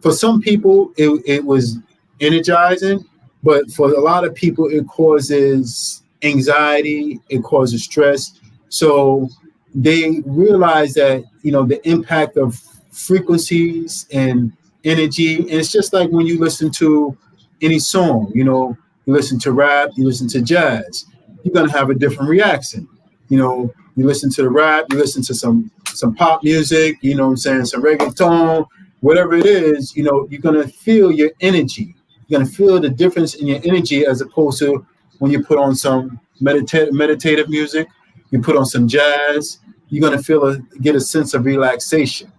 for some people, it was energizing, but for a lot of people, it causes anxiety, it causes stress. So they realize that, the impact of frequencies and energy, and it's just like when you listen to any song, you listen to rap, you listen to jazz, you're going to have a different reaction. You listen to the rap, you listen to some pop music, some reggaeton, whatever it is, you're going to feel your energy. You're going to feel the difference in your energy as opposed to when you put on some meditative music, you put on some jazz, you're going to get a sense of relaxation.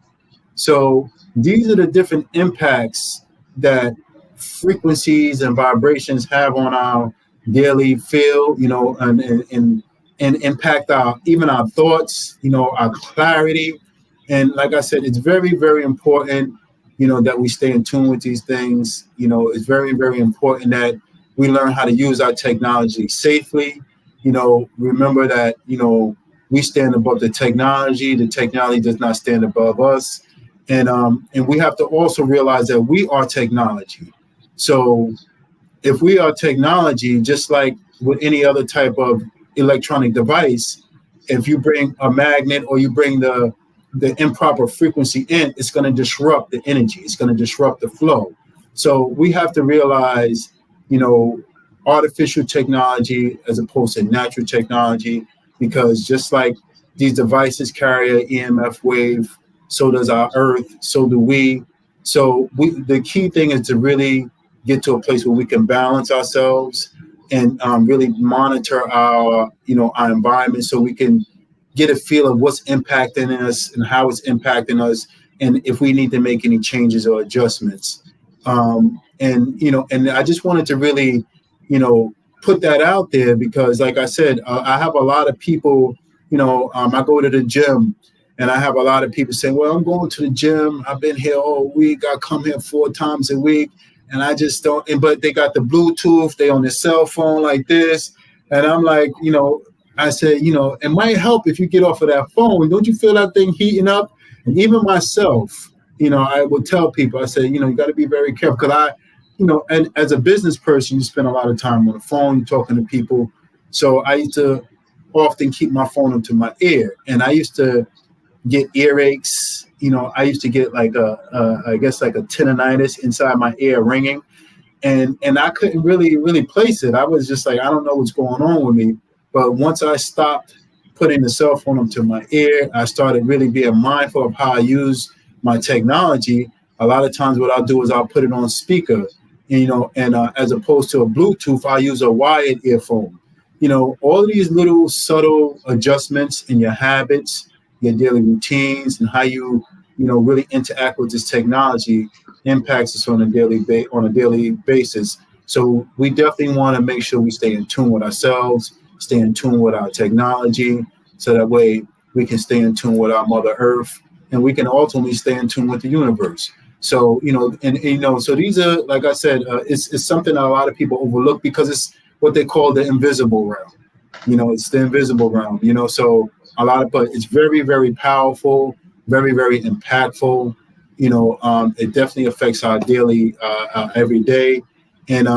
So these are the different impacts that frequencies and vibrations have on our daily feel, and impact even our thoughts, our clarity. And like I said, it's very, very important, that we stay in tune with these things. It's very, very important that we learn how to use our technology safely. Remember that, we stand above the technology. The technology does not stand above us. And we have to also realize that we are technology. So if we are technology, just like with any other type of electronic device, if you bring a magnet or you bring the improper frequency in, it's going to disrupt the energy. It's going to disrupt the flow. So we have to realize, artificial technology as opposed to natural technology, because just like these devices carry an EMF wave, so does our Earth, so do we. So the key thing is to really get to a place where we can balance ourselves and really monitor our environment, so we can get a feel of what's impacting us and how it's impacting us, and if we need to make any changes or adjustments. And I just wanted to really, put that out there, because like I said, I have a lot of people, I go to the gym and I have a lot of people saying, well, I'm going to the gym. I've been here all week. I come here 4 times a week. And I just don't, but they got the Bluetooth, they on their cell phone like this. And I'm like, I said, it might help if you get off of that phone. Don't you feel that thing heating up? And even myself, I would tell people, I said, you got to be very careful, because and as a business person, you spend a lot of time on the phone, you're talking to people. So I used to often keep my phone up to my ear, and I used to get earaches. I used to get like I guess like a tendonitis inside my ear ringing, and I couldn't really place it. I was just like, I don't know what's going on with me. But once I stopped putting the cell phone up to my ear, I started really being mindful of how I use my technology. A lot of times what I'll do is I'll put it on speaker, and as opposed to a Bluetooth, I use a wired earphone. All of these little subtle adjustments in your habits, your daily routines, and how you really interact with this technology impacts us on a daily basis. So we definitely want to make sure we stay in tune with ourselves, stay in tune with our technology, so that way we can stay in tune with our Mother Earth, and we can ultimately stay in tune with the universe. So so these are, like I said, it's something that a lot of people overlook, because it's what they call the invisible realm. It's the invisible realm. So but it's very, very powerful, very, very impactful. It definitely affects our daily, every day. And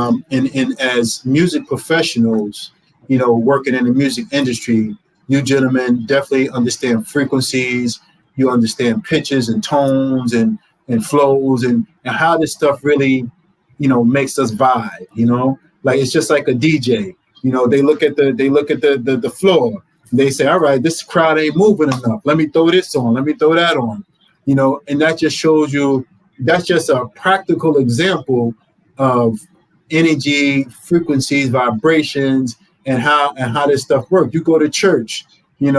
as music professionals, working in the music industry, you gentlemen definitely understand frequencies. You understand pitches and tones and flows and how this stuff really, makes us vibe. Like it's just like a DJ. They look at the floor. They say, all right, this crowd ain't moving enough. Let me throw this on. Let me throw that on. And that just shows you, that's just a practical example of energy, frequencies, vibrations, and how this stuff works. You go to church, they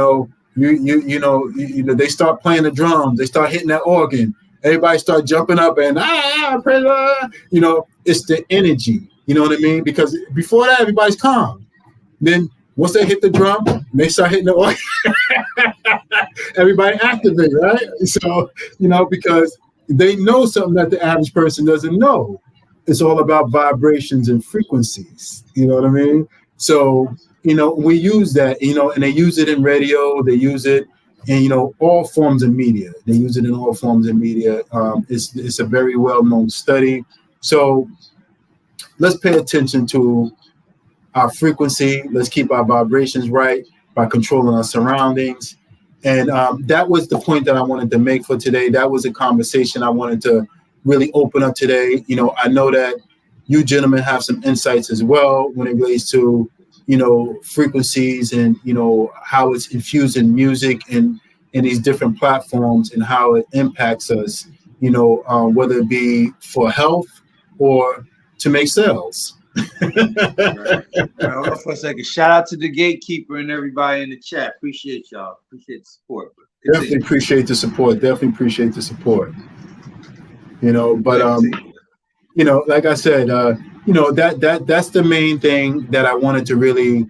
start playing the drums, they start hitting that organ, everybody start jumping up and praise God. It's the energy. You know what I mean? Because before that, everybody's calm. Then once they hit the drum, they start hitting the organ. Everybody activate, right? So, because they know something that the average person doesn't know. It's all about vibrations and frequencies. You know what I mean? So, we use that, and they use it in radio, they use it in, all forms of media. They use it in all forms of media. It's a very well-known study. So let's pay attention to our frequency. Let's keep our vibrations right by controlling our surroundings. And that was the point that I wanted to make for today. That was a conversation I wanted to really open up today. I know that you gentlemen have some insights as well when it relates to, frequencies and, how it's infused in music and in these different platforms and how it impacts us, whether it be for health or to make sales. Right. Hold on for a second. Shout out to the gatekeeper and everybody in the chat. Appreciate y'all. Appreciate the support. Definitely appreciate the support. like I said, that's the main thing that I wanted to really,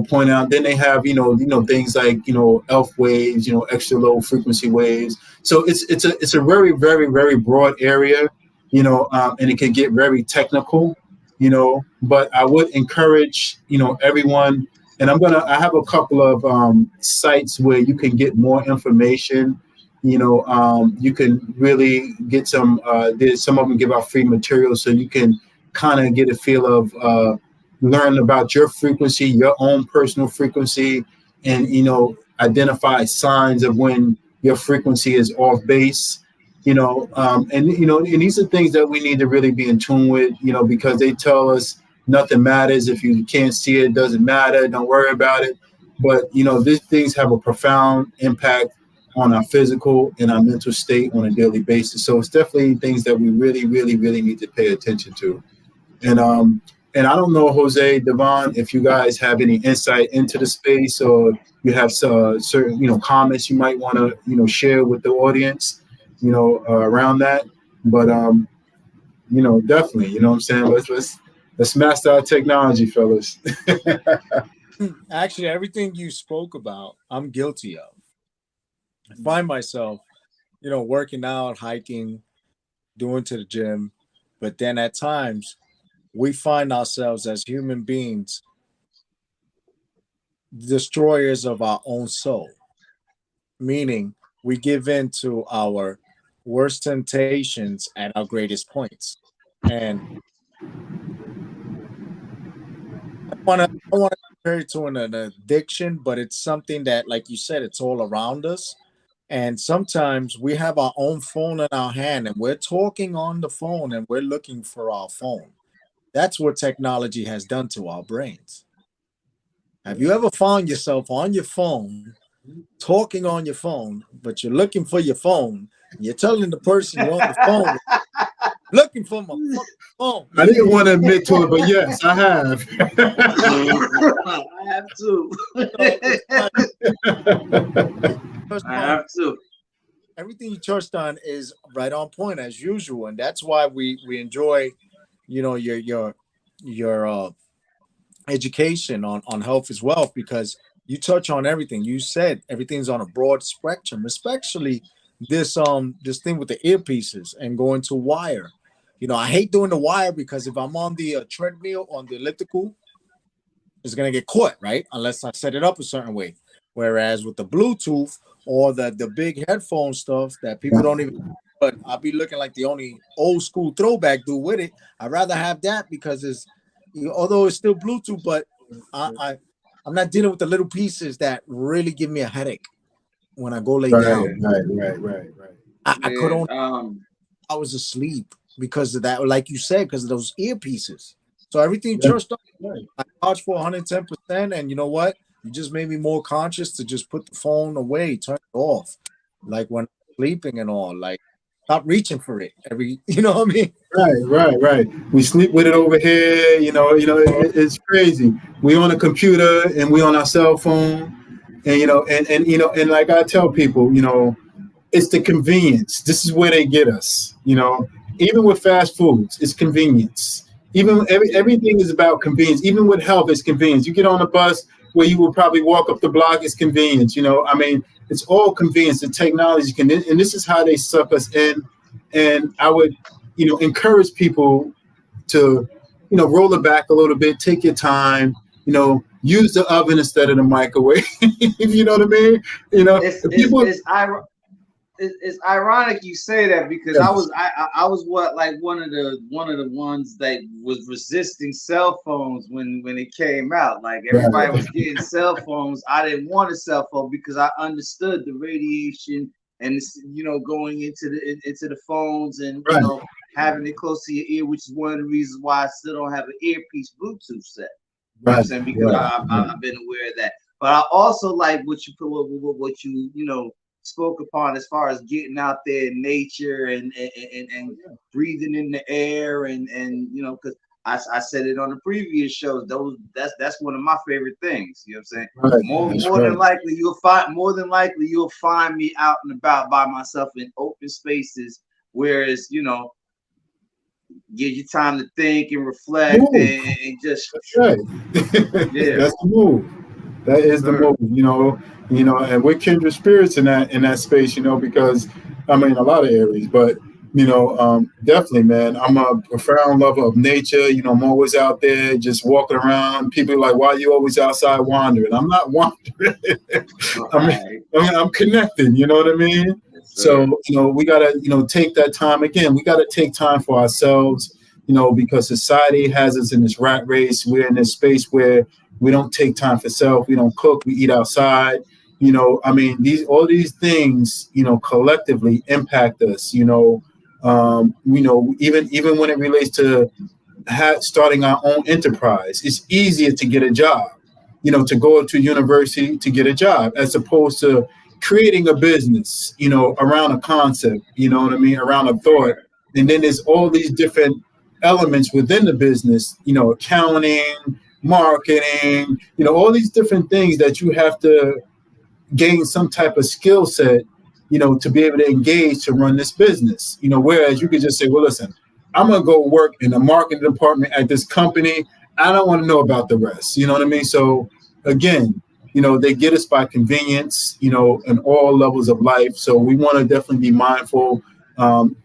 point out. Then they have, things like, ELF waves, extra low frequency waves. So it's a very, very, very broad area, and it can get very technical, but I would encourage, everyone, and I have a couple of sites where you can get more information. You can really get some, some of them give out free materials, so you can kind of get a feel of, learn about your frequency, your own personal frequency, and, identify signs of when your frequency is off base, and these are things that we need to really be in tune with, because they tell us nothing matters. If you can't see it, it doesn't matter. Don't worry about it. But, these things have a profound impact on our physical and our mental state on a daily basis. So it's definitely things that we really, really, really need to pay attention to. And I don't know, Jose, Devon, if you guys have any insight into the space, or you have certain, comments you might want to, share with the audience, around that. But, definitely, what I'm saying? Let's master our technology, fellas. Actually, everything you spoke about, I'm guilty of. I find myself, working out, hiking, doing to the gym, but then at times we find ourselves as human beings destroyers of our own soul, meaning we give in to our worst temptations at our greatest points. And I want to compare it to an addiction, but it's something that, like you said, it's all around us. And sometimes we have our own phone in our hand and we're talking on the phone and we're looking for our phone. That's what technology has done to our brains. Have you ever found yourself on your phone, talking on your phone, but you're looking for your phone? You're telling the person you're on the phone, looking for my phone. I didn't want to admit to it, but yes, I have. I have too. I have too. Everything you touched on is right on point as usual, and that's why we enjoy, your education on health as well, because you touch on everything. You said everything's on a broad spectrum, especially this thing with the earpieces and going to wire. I hate doing the wire because if I'm on the treadmill, on the elliptical, it's gonna get caught, right? Unless I set it up a certain way. Whereas with the Bluetooth or the big headphone stuff that people don't even, but I'll be looking like the only old school throwback dude with it. I'd rather have that because it's, although it's still Bluetooth, but I'm not dealing with the little pieces that really give me a headache when I go lay down. Right. I could only, I was asleep because of that, like you said, because of those earpieces. So everything touched on, I charged for 110%, and you know what? You just made me more conscious to just put the phone away, turn it off, like when I'm sleeping and all. Like, stop reaching for it you know what I mean? Right. We sleep with it over here. It's crazy. We on a computer and we on our cell phone, and and like I tell people, it's the convenience. This is where they get us. Even with fast foods, it's convenience. Even everything is about convenience. Even with health, it's convenience. You get on a bus where you will probably walk up the block, it's convenience. It's all convenience. The technology and this is how they suck us in. And I would, encourage people to, roll it back a little bit, take your time, use the oven instead of the microwave. You know what I mean? It's ironic you say that because I was one of the ones that was resisting cell phones when it came out. Like everybody was getting cell phones. I didn't want a cell phone because I understood the radiation and going into the phones and having it close to your ear, which is one of the reasons why I still don't have an earpiece Bluetooth set. You know what I'm saying? Because I've been aware of that. But I also like what you spoke upon as far as getting out there in nature and breathing in the air and because I said it on the previous shows, that's one of my favorite things. You know what I'm saying? More than likely you'll find me out and about by myself in open spaces, whereas give you time to think and reflect and just. That's right. Yeah, that's the move. That is the move. And we're kindred spirits in that space. Because I mean a lot of areas, but definitely, man. I'm a profound lover of nature. I'm always out there just walking around. People are like, why are you always outside wandering? I'm not wandering. I'm connecting. You know what I mean? So, we got to, take that time. Again, we got to take time for ourselves, because society has us in this rat race. We're in this space where we don't take time for self. We don't cook. We eat outside. All these things, collectively impact us, even when it relates to starting our own enterprise. It's easier to get a job, to go to university to get a job, as opposed to creating a business, around a concept, around a thought. And then there's all these different elements within the business, accounting, marketing, all these different things that you have to gain some type of skill set, to be able to engage to run this business, whereas you could just say, well, listen, I'm going to go work in the marketing department at this company. I don't want to know about the rest. You know what I mean? So again, they get us by convenience, in all levels of life. So we want to definitely be mindful.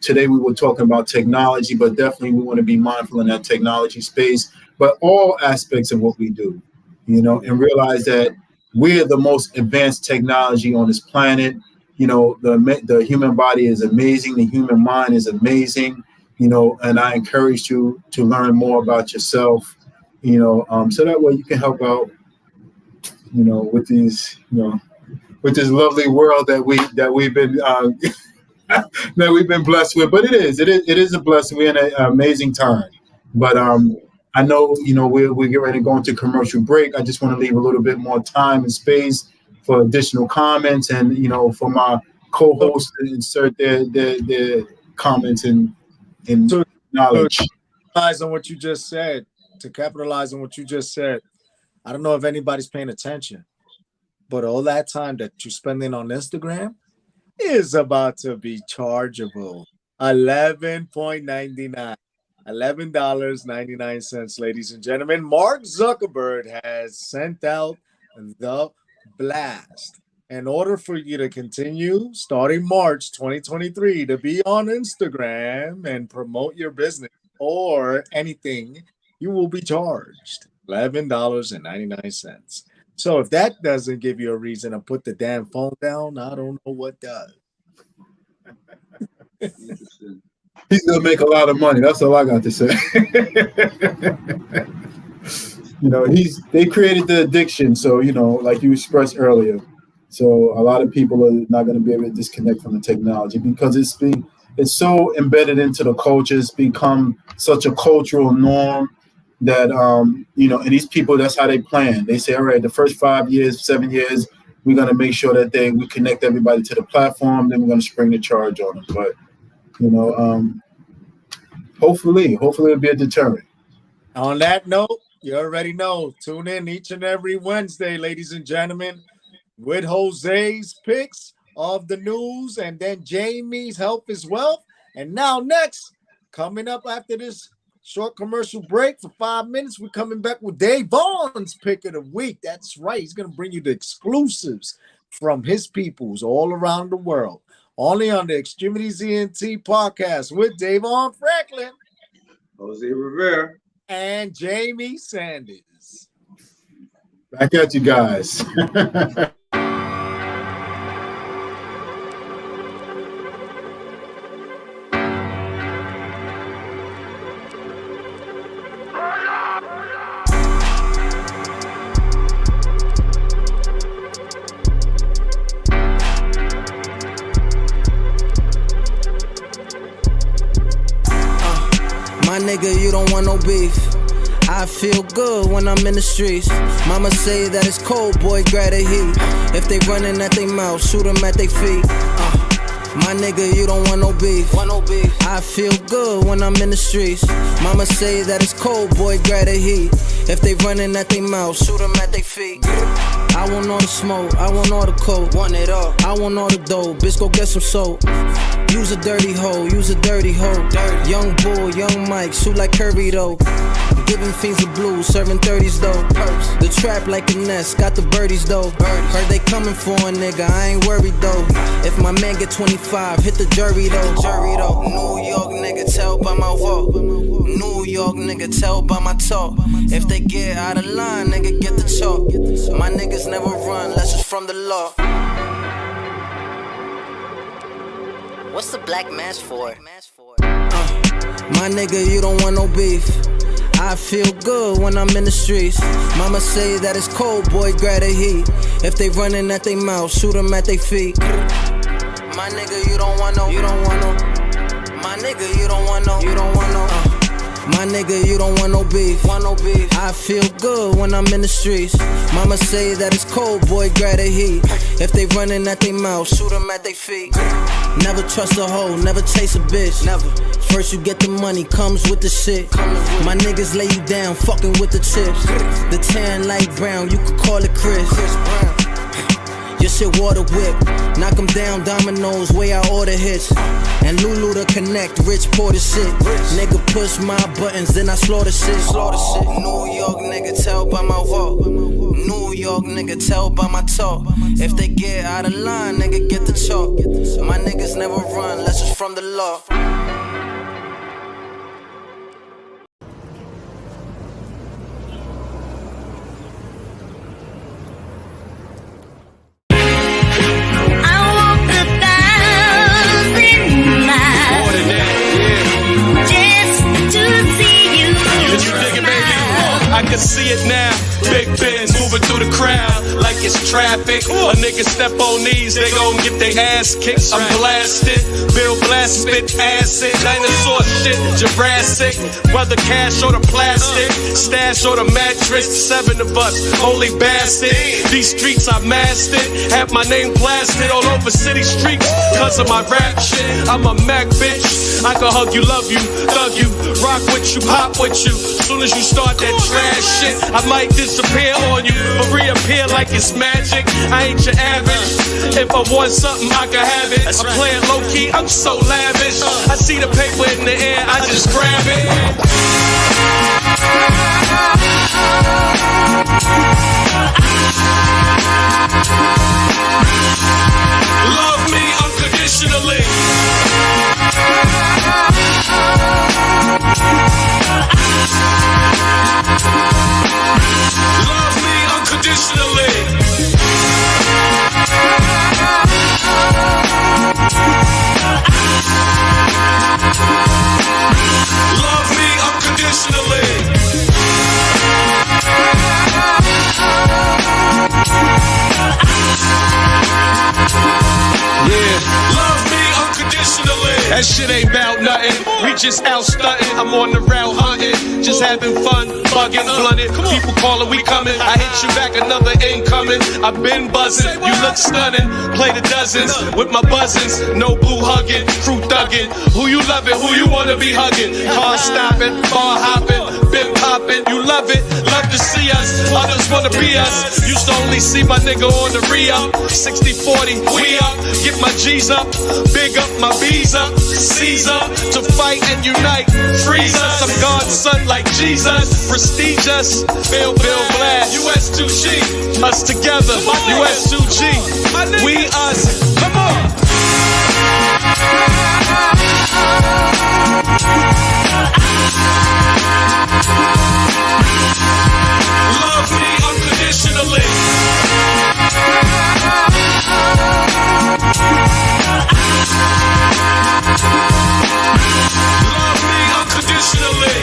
Today we were talking about technology, but definitely we want to be mindful in that technology space, but all aspects of what we do, and realize that we're the most advanced technology on this planet. The human body is amazing. The human mind is amazing, and I encourage you to learn more about yourself, so that way you can help out, with these, with this lovely world that we've been that we've been blessed with. But it is a blessing. We're in an amazing time. But I know, we're getting ready to go into commercial break. I just want to leave a little bit more time and space for additional comments, and for my co-hosts to insert their comments and knowledge. To capitalize on what you just said, I don't know if anybody's paying attention, but all that time that you're spending on Instagram is about to be chargeable. $11.99. $11.99, ladies and gentlemen. Mark Zuckerberg has sent out the blast. In order for you to continue starting March 2023 to be on Instagram and promote your business or anything, you will be charged $11.99. So if that doesn't give you a reason to put the damn phone down, I don't know what does. He's gonna make a lot of money. That's all I got to say. They created the addiction. So, like you expressed earlier. So a lot of people are not going to be able to disconnect from the technology because it's so embedded into the culture. It's become such a cultural norm that, and these people, that's how they plan. They say, all right, the first 5 years, 7 years, we're going to make sure that we connect everybody to the platform. Then we're going to spring the charge on them. But, hopefully it'll be a deterrent. On that note, you already know, tune in each and every Wednesday, ladies and gentlemen, with Jose's picks of the news and then Jamie's Health is Wealth. And now next, coming up after this short commercial break for 5 minutes, we're coming back with DAVON's pick of the week. That's right. He's going to bring you the exclusives from his peoples all around the world. Only on the X-Tremitiez ENT podcast with DAVON Franklin, Jose Rivera, and Jamie Sanders. Back at you guys. My nigga, you don't want no beef. I feel good when I'm in the streets. Mama say that it's cold, boy, grab the heat. If they running at their mouth, shoot them at their feet. My nigga, you don't want no beef. I feel good when I'm in the streets. Mama say that it's cold, boy, grab the heat. If they running at their mouth, shoot them at their feet. I want all the smoke, I want all the coke. Want it all, I want all the dough. Bitch, go get some soap. Use a dirty hoe, use a dirty hoe. Young bull, young Mike, shoot like Curry though. Giving fiends the blues, serving 30s though. The trap like a nest, got the birdies though. Heard they coming for a nigga, I ain't worried though. If my man get 25, hit the jury though. New York nigga, tell by my walk. New York nigga, tell by my talk. If they get out of line, nigga, get the chalk. My niggas never run, unless it's from the law. What's the black mask for? My nigga, you don't want no beef. I feel good when I'm in the streets. Mama say that it's cold, boy, grab the heat. If they running at their mouth, shoot them at their feet. My nigga, you don't want no. My nigga, you don't want no. My nigga, you don't want no beef. I feel good when I'm in the streets. Mama say that it's cold, boy, grab the heat. If they running at their mouth, shoot them at their feet. Never trust a hoe, never chase a bitch. Never. First you get the money, comes with the shit. My niggas lay you down, fucking with the chips. The tan light brown, you could call it Chris Brown. Your shit water whip, knock 'em down, dominoes, way I order hits. And Lulu to connect, Rich pour the shit. Nigga push my buttons, then I slaughter shit. New York nigga, tell by my walk. New York nigga, tell by my talk. If they get out of line, nigga, get the chalk. My niggas never run, unless it's from the law. I can see it now. Big Benz moving through the crowd like it's traffic. A nigga step on these, they gon' get their ass kicked. I'm blasted, Bill Blast spit acid, dinosaur shit, Jurassic. Whether cash or the plastic, stash or the mattress, 7 of us, holy bastard. These streets I mastered, have my name plastered all over city streets. Cause of my rap shit, I'm a Mac bitch. I can hug you, love you, thug you, rock with you, pop with you. Soon as you start that trash shit, I might disappear on you, but reappear like it's magic. I ain't your average. If I want something, I can have it. I'm playing low key, I'm so lavish. I see the paper in the air, I just grab it. Love me unconditionally. Love me unconditionally. Love me unconditionally. Yeah, love me unconditionally. That shit ain't about nothing. We just out stunting. I'm on the route hunting, just having fun, bugging, blunted. People calling, we coming. I hit you back, another incoming. I've been buzzing, you look stunning. Play the dozens with my buzzins. No boo hugging, crew thugging. Who you loving? Who you wanna be hugging? Car stopping, bar hopping, been popping. You love it, love to see us. Others wanna be us. Used to only see my nigga on the re-up. 60-40, we up. Get my G's up, big up my B's up. C's up to fight and unite. Freeze us, I'm God's son like Jesus. Prestigious, Bill Blast. US2G, us together. US2G, we us. Come on. Love me unconditionally. Love me unconditionally.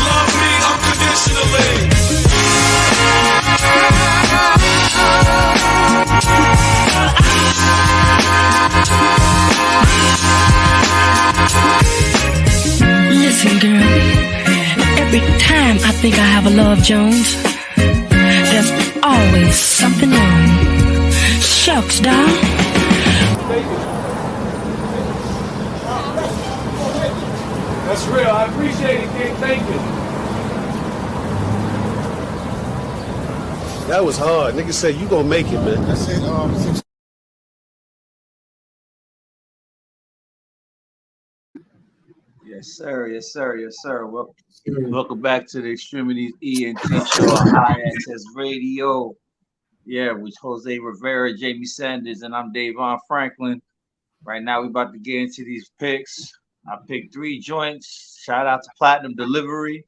Love me never loved Jones. There's always something wrong. Shucks, Doc. That's real. I appreciate it, King. Thank you. That was hard. Nigga said you gonna make it, man. That's it. Yes, sir. Yes, sir. Yes, sir. Welcome back to the Extremities ENT show on High Access Radio. Yeah, with Jose Rivera, Jamie Sanders, and I'm Davon Franklin. Right now, we're about to get into these picks. I picked 3 joints. Shout out to Platinum Delivery.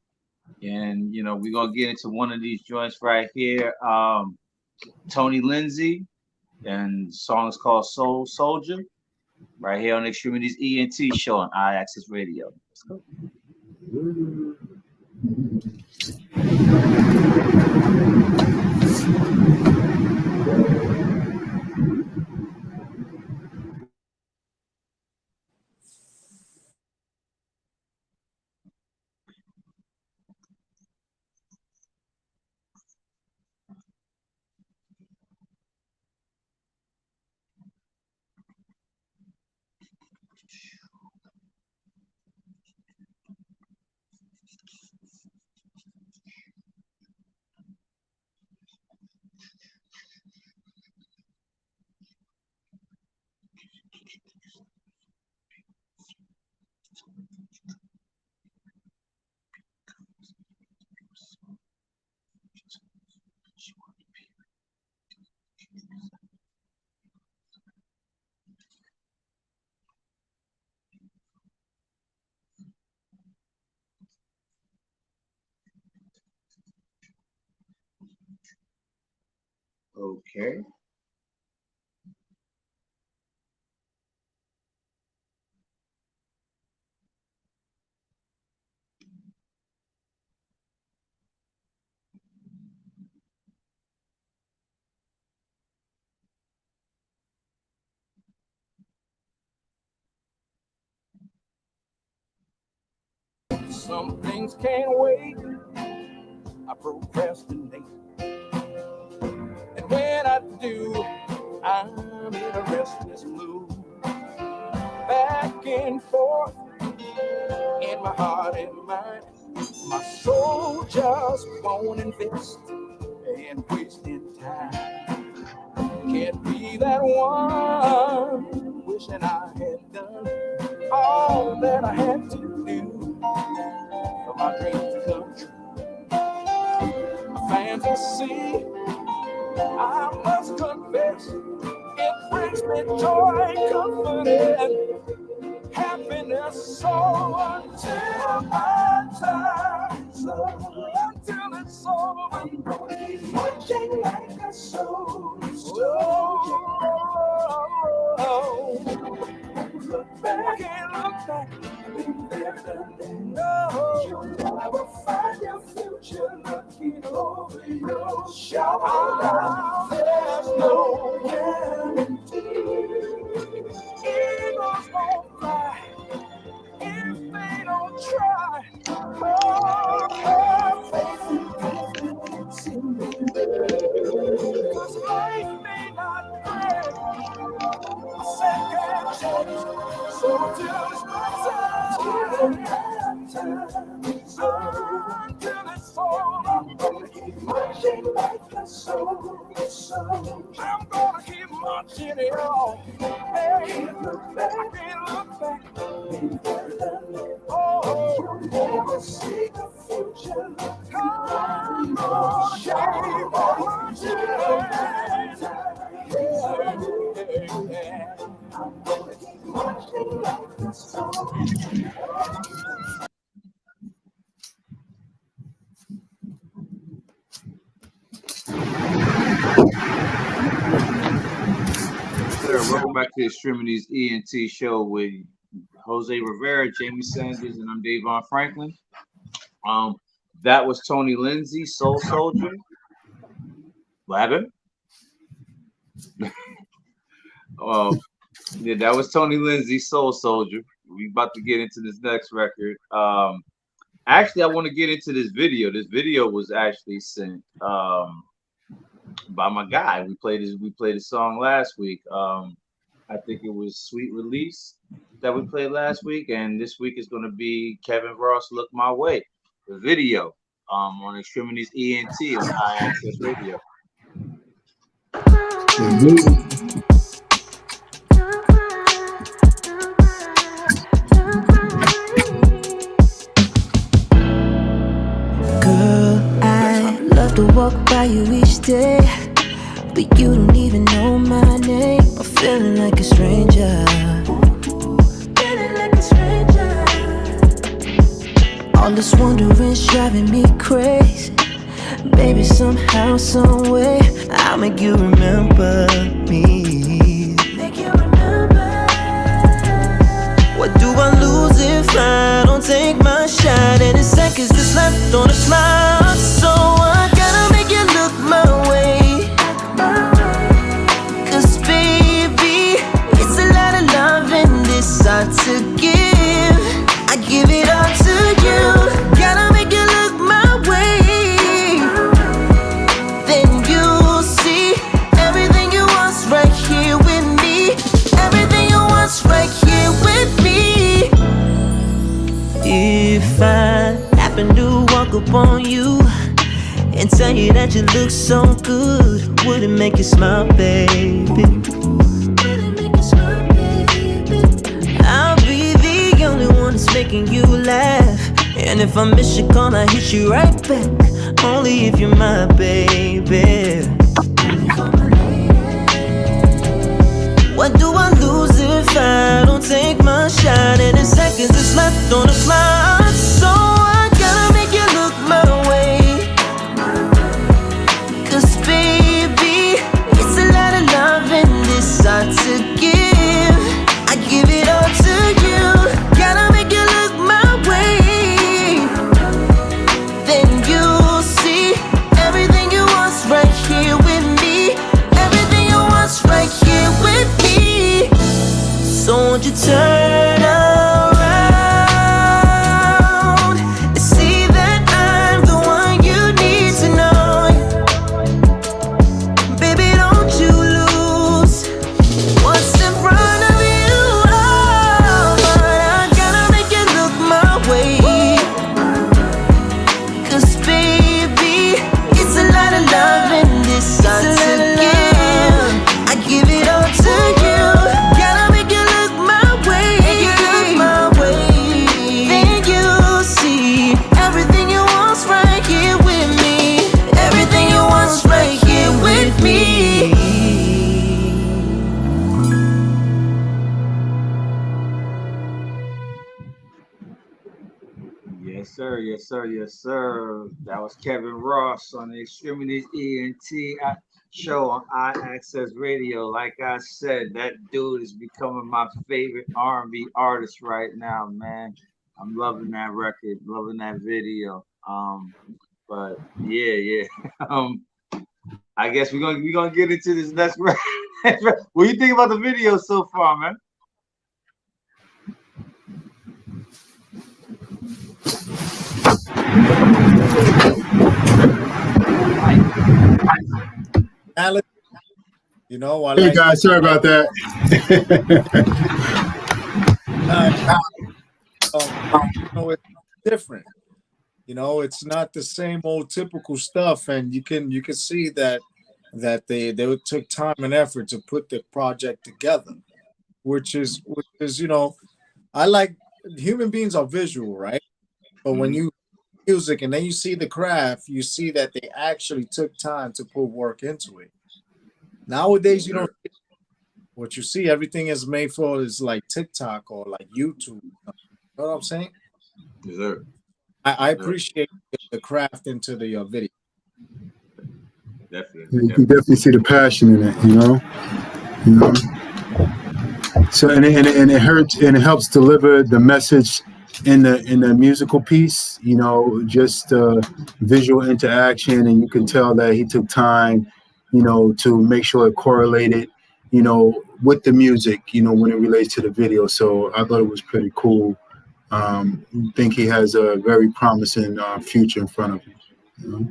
And, you know, we're going to get into one of these joints right here. Tony Lindsay. And the song is called Soul Soldier. Right here on the Extremities ENT show on High Access Radio. Let's go. Okay. Some things can't wait. I procrastinate. And when I do, I'm in a restless mood. Back and forth in my heart and mind. My soul just won't invest in wasting time. Can't be that one wishing I had done all that I had to do for my dreams to come true. My fantasy, I must confess, it brings me joy, comfort, and happiness. So until my time's up, until it's over, I'm gonna keep marching like a soul. Look back and look back. No, you'll never find your future looking over your shoulder. There's no guarantee. Eagles won't fly if they don't try. Oh, faith and confidence in me. 'Cause life may not bring a second chance. So till it's my time, until it's over, I'm gonna keep marching like a soul. I'm gonna keep marching it on. Hey, look back, I can't look back. Oh, you'll never see the future. Come on, shame on yeah. I'm gonna keep marching like a soul. Welcome back to the Extremities ENT show with Jose Rivera, Jamie Sanders, and I'm Davon Franklin. That was Tony Lindsay, Soul Soldier. What happened? Yeah, that was Tony Lindsay, Soul Soldier. We about to get into this next record. Actually, I want to get into this video. This video was actually sent by my guy. We played a song last week. I think it was Sweet Release that we played last week, and this week is going to be Kevin Ross, Look My Way, the video on X-Tremitiez ENT on High Access Radio. Girl, I love to walk by you each day, but you don't even know my name. I'm feeling like a stranger. All this wandering's driving me crazy. Baby, somehow, someway, I'll make you remember me. What do I lose if I don't take my shot? And in seconds that's left on the clock, so I gotta make you look my way. Cause baby, it's a lot of love in this hard to give. I give it all to you. Gotta make you look my way. Then you'll see everything you want's right here with me. Everything you want's right here with me. If I happen to walk up on you and tell you that you look so good, would it make you smile, baby? I'll be the only one that's making you laugh. And if I miss your call, I hit you right back. Only if you're my baby. What do I lose if I don't take my shot? And in seconds it's left on the clock, so I gotta make you look my way. Cause baby, it's a lot of love in this hard to give. I give it all to you. Gotta make you look my way. Then you'll see everything you want's right here with me. Everything you want's right here with me. So won't you turn around and see that I'm the one you need to know. Baby, don't you lose what's in front of you. Oh, but I gotta make you look my way. Cause baby, it's a lot of love in this hard to give. I give it all to you. Gotta make you look my way. Then you'll see everything you want's right here with me. Everything you want's right here with me. Yes, sir. Yes, sir. Yes, sir. That was Kevin Ross on the X-Tremitiez ENT show on iAccess Radio. Like I said, that dude is becoming my favorite R&B artist right now, man. I'm loving that record, loving that video. But yeah. I guess we're gonna get into this next record. What do you think about the video so far, man? Alex, you know, I Hey like guys, sorry about that. you know, it's different. You know, it's not the same old typical stuff, and you can see that they took time and effort to put the project together, which is you know, I like human beings are visual, right? But when you music and then you see the craft, you see that they actually took time to put work into it. Nowadays, you don't. What you see, everything is made for is like TikTok or like YouTube. You know what I'm saying? Yes, sir. I appreciate the craft into the video. Definitely. You can definitely see the passion in it, you know. So and it hurts and it helps deliver the message in the musical piece, you know, just visual interaction, and you can tell that he took time, you know, to make sure it correlated, you know, with the music, you know, when it relates to the video. So I thought it was pretty cool. Think he has a very promising future in front of him. You know?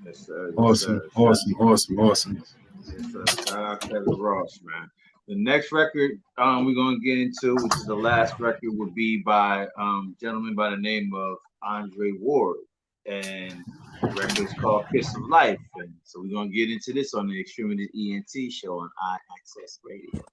Yes, sir. Yes, Awesome, sir. awesome. Yes, sir. Shout out Kevin Ross, man. The next record we're gonna get into, which is the last record, would be by a gentleman by the name of Andre Ward, and the record is called "Kiss of Life." And so we're gonna get into this on the Extremities ENT show on iAccess Radio.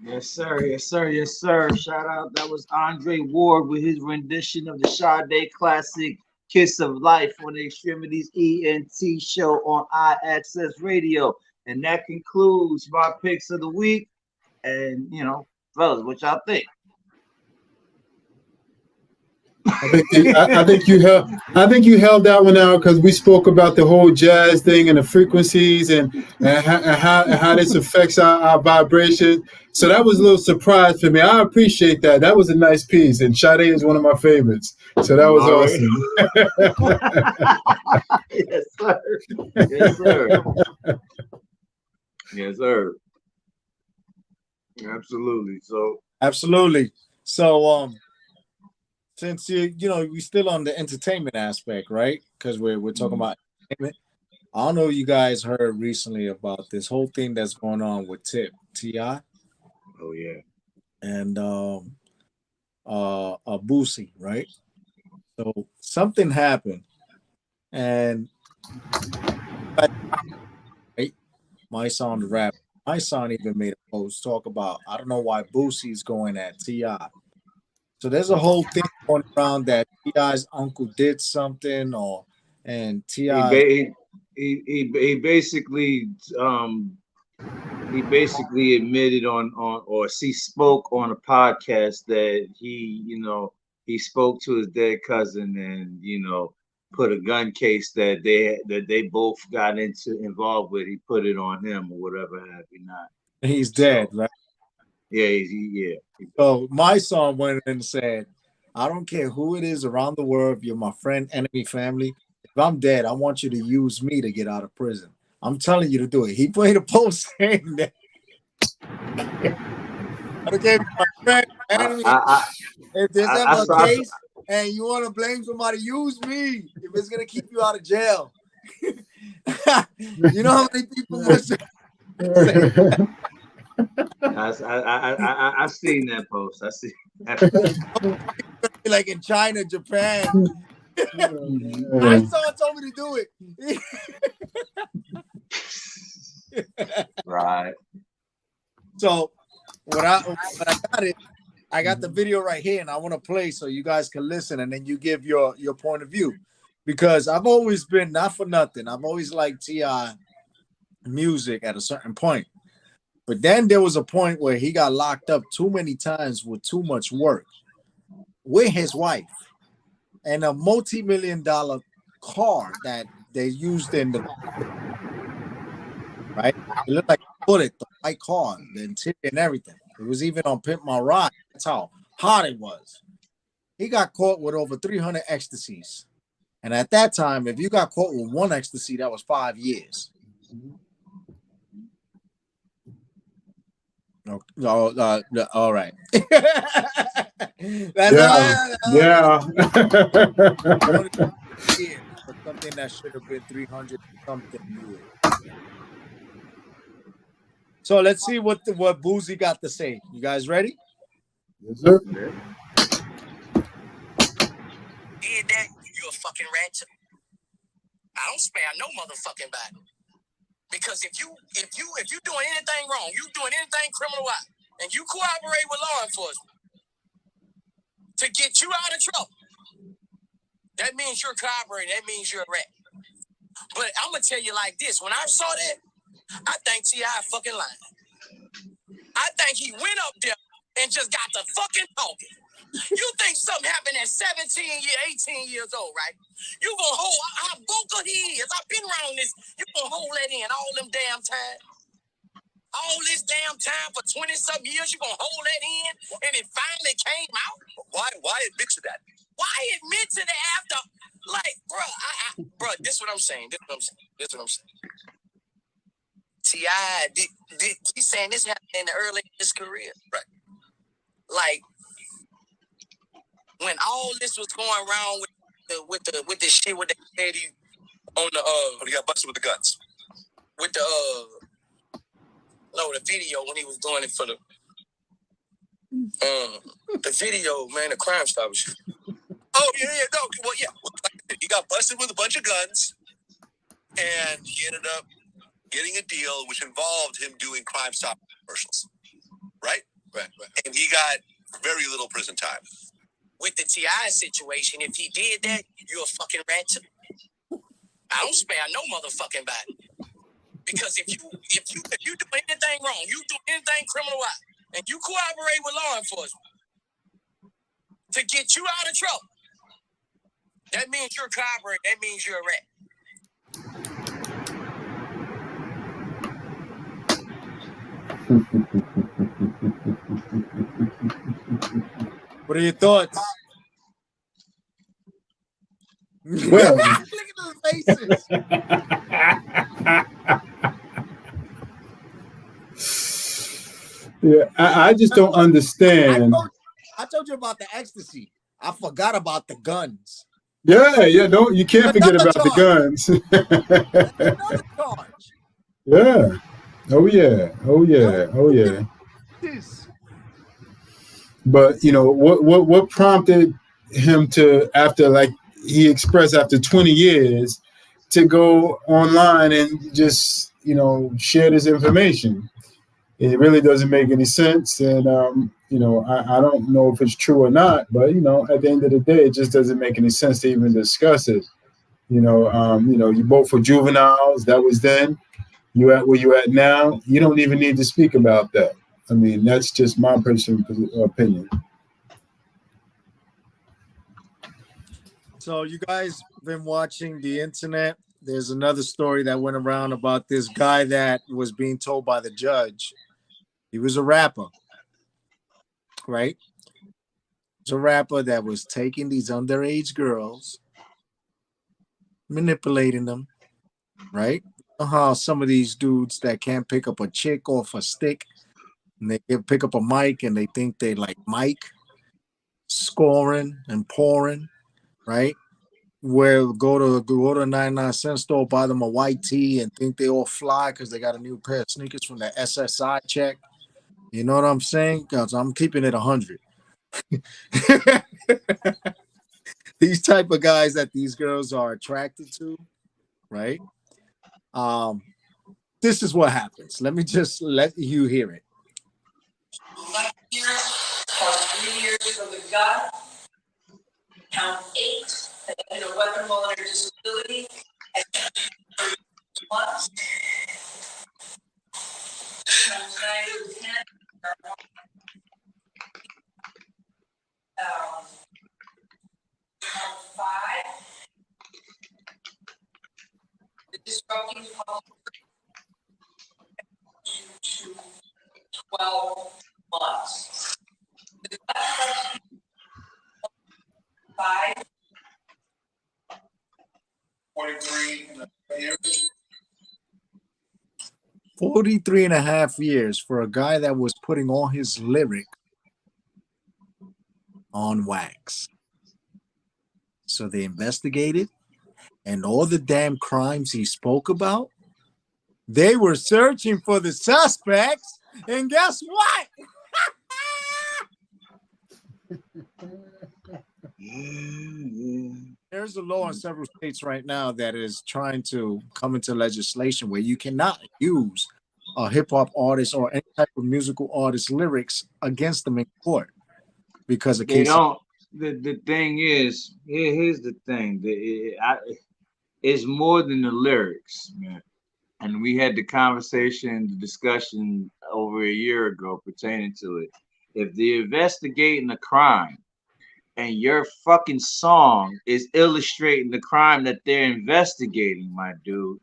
Yes, sir. Yes, sir. Yes, sir. Shout out. That was Andre Ward with his rendition of the Sade classic "Kiss of Life" on the Extremities ENT show on iAccess Radio. And that concludes my picks of the week. And, you know, fellas, what y'all think? I think you held that one out because we spoke about the whole jazz thing and the frequencies and how this affects our vibration. So that was a little surprise for me. I appreciate that. That was a nice piece, and Sade is one of my favorites. So that was awesome. Yes, sir. Yes, sir. Yes, sir. Absolutely. So since we still on the entertainment aspect, right? Because we're talking about entertainment. I don't know if you guys heard recently about this whole thing that's going on with T.I. Oh yeah. And Boosie, right? So something happened, and right, my son the rap. My son even made a post talk about I don't know why Boosie's going at T.I. So there's a whole thing going around that T.I.'s uncle did something, and T.I. He basically admitted or he spoke on a podcast that he spoke to his dead cousin and put a gun case that they both got involved with. He put it on him or whatever have you not. He's dead, right? Yeah, yeah. So my son went and said, I don't care who it is around the world, if you're my friend, enemy, family. If I'm dead, I want you to use me to get out of prison. I'm telling you to do it. He put a post saying that. Okay, my friend, enemy, if there's ever a case and you want to blame somebody, use me. If it's gonna keep you out of jail. You know how many people must say that? I've seen that post. I see that. Like in China, Japan. My son told me to do it. Right. So when I got it, I got the video right here, and I want to play so you guys can listen, and then you give your point of view. Because I've always been, not for nothing, I've always liked T.I. music at a certain point. But then there was a point where he got locked up too many times with too much work with his wife and a multi-million-dollar car that they used in the right. It looked like a bullet, the white car, the interior and everything. It was even on Pimp My Ride. That's how hot it was. He got caught with over 300 ecstasies. And at that time, if you got caught with one ecstasy, that was 5 years. All right. Yeah. Something that should have been 300 something years. So let's see what Boosie got to say. You guys ready? Yes, sir. Did that, you're a fucking rat too. I don't spare no motherfucking body. Because if you doing anything wrong, you doing anything criminal-wise, and you cooperate with law enforcement to get you out of trouble, that means you're cooperating. That means you're a rat. But I'm gonna tell you like this: when I saw that, I think T.I. fucking lying. I think he went up there and just got to fucking talking. You think something happened at 18 years old, right? You gonna hold how vocal he is. I've been around this. You gonna hold that in all them damn time. All this damn time for 20-something years, you gonna hold that in, and it finally came out. Why admit to that? Why admit to that after? Like, bro, this is what I'm saying. This is what I'm saying. T.I. He's saying this happened in the early of his career, right? Like, when all this was going around with the shit with the lady on the when he got busted with the guns. With the the video when he was doing it for the video, man, the Crime Stoppers. Oh yeah, no, well yeah. He got busted with a bunch of guns, and he ended up getting a deal which involved him doing Crime Stop commercials. Right. And he got very little prison time. With the T.I. situation, if he did that, you're a fucking rat too. I don't spare no motherfucking body. Because if you do anything wrong, you do anything criminal-wise, and you cooperate with law enforcement to get you out of trouble, that means you're cooperating. That means you're a rat. What are your thoughts? Well, look at those faces. Yeah, I just don't understand. I told you about the ecstasy. I forgot about the guns. Yeah. Don't you can't forget Another about the charge. guns. Another charge. Yeah. Oh yeah. This. But what prompted him to, after, like he expressed, after 20 years, to go online and just share this information? It really doesn't make any sense, and I don't know if it's true or not, but at the end of the day, it just doesn't make any sense to even discuss it. You vote for juveniles. That was then. You at where you at now. You don't even need to speak about that. I mean, that's just my personal opinion. So you guys been watching the internet. There's another story that went around about this guy that was being told by the judge. He was a rapper, right? He was a rapper that was taking these underage girls, manipulating them, right? How some of these dudes that can't pick up a chick off a stick, and they can pick up a mic and they think they like Mike, scoring and pouring, right? Where go to a 99-cent store, buy them a white tee, and think they all fly because they got a new pair of sneakers from the SSI check. You know what I'm saying? Because I'm keeping it 100. These type of guys that these girls are attracted to, right? This is what happens. Let me just let you hear it. 3 years for the gun. Count 8. And a weapon while under disability. Count 9 and 10. Count 5. The disrupting public to 12 months. The 5. 43 years. 43 and a half years for a guy that was putting all his lyric on wax. So they investigated, and all the damn crimes he spoke about, they were searching for the suspects, and guess what? There's a law in several states right now that is trying to come into legislation where you cannot use a hip-hop artist or any type of musical artist lyrics against them in court because of cases. The thing is, here's the thing. It's more than the lyrics, man. And we had the conversation, the discussion over a year ago pertaining to it. If they're investigating a crime and your fucking song is illustrating the crime that they're investigating, my dude,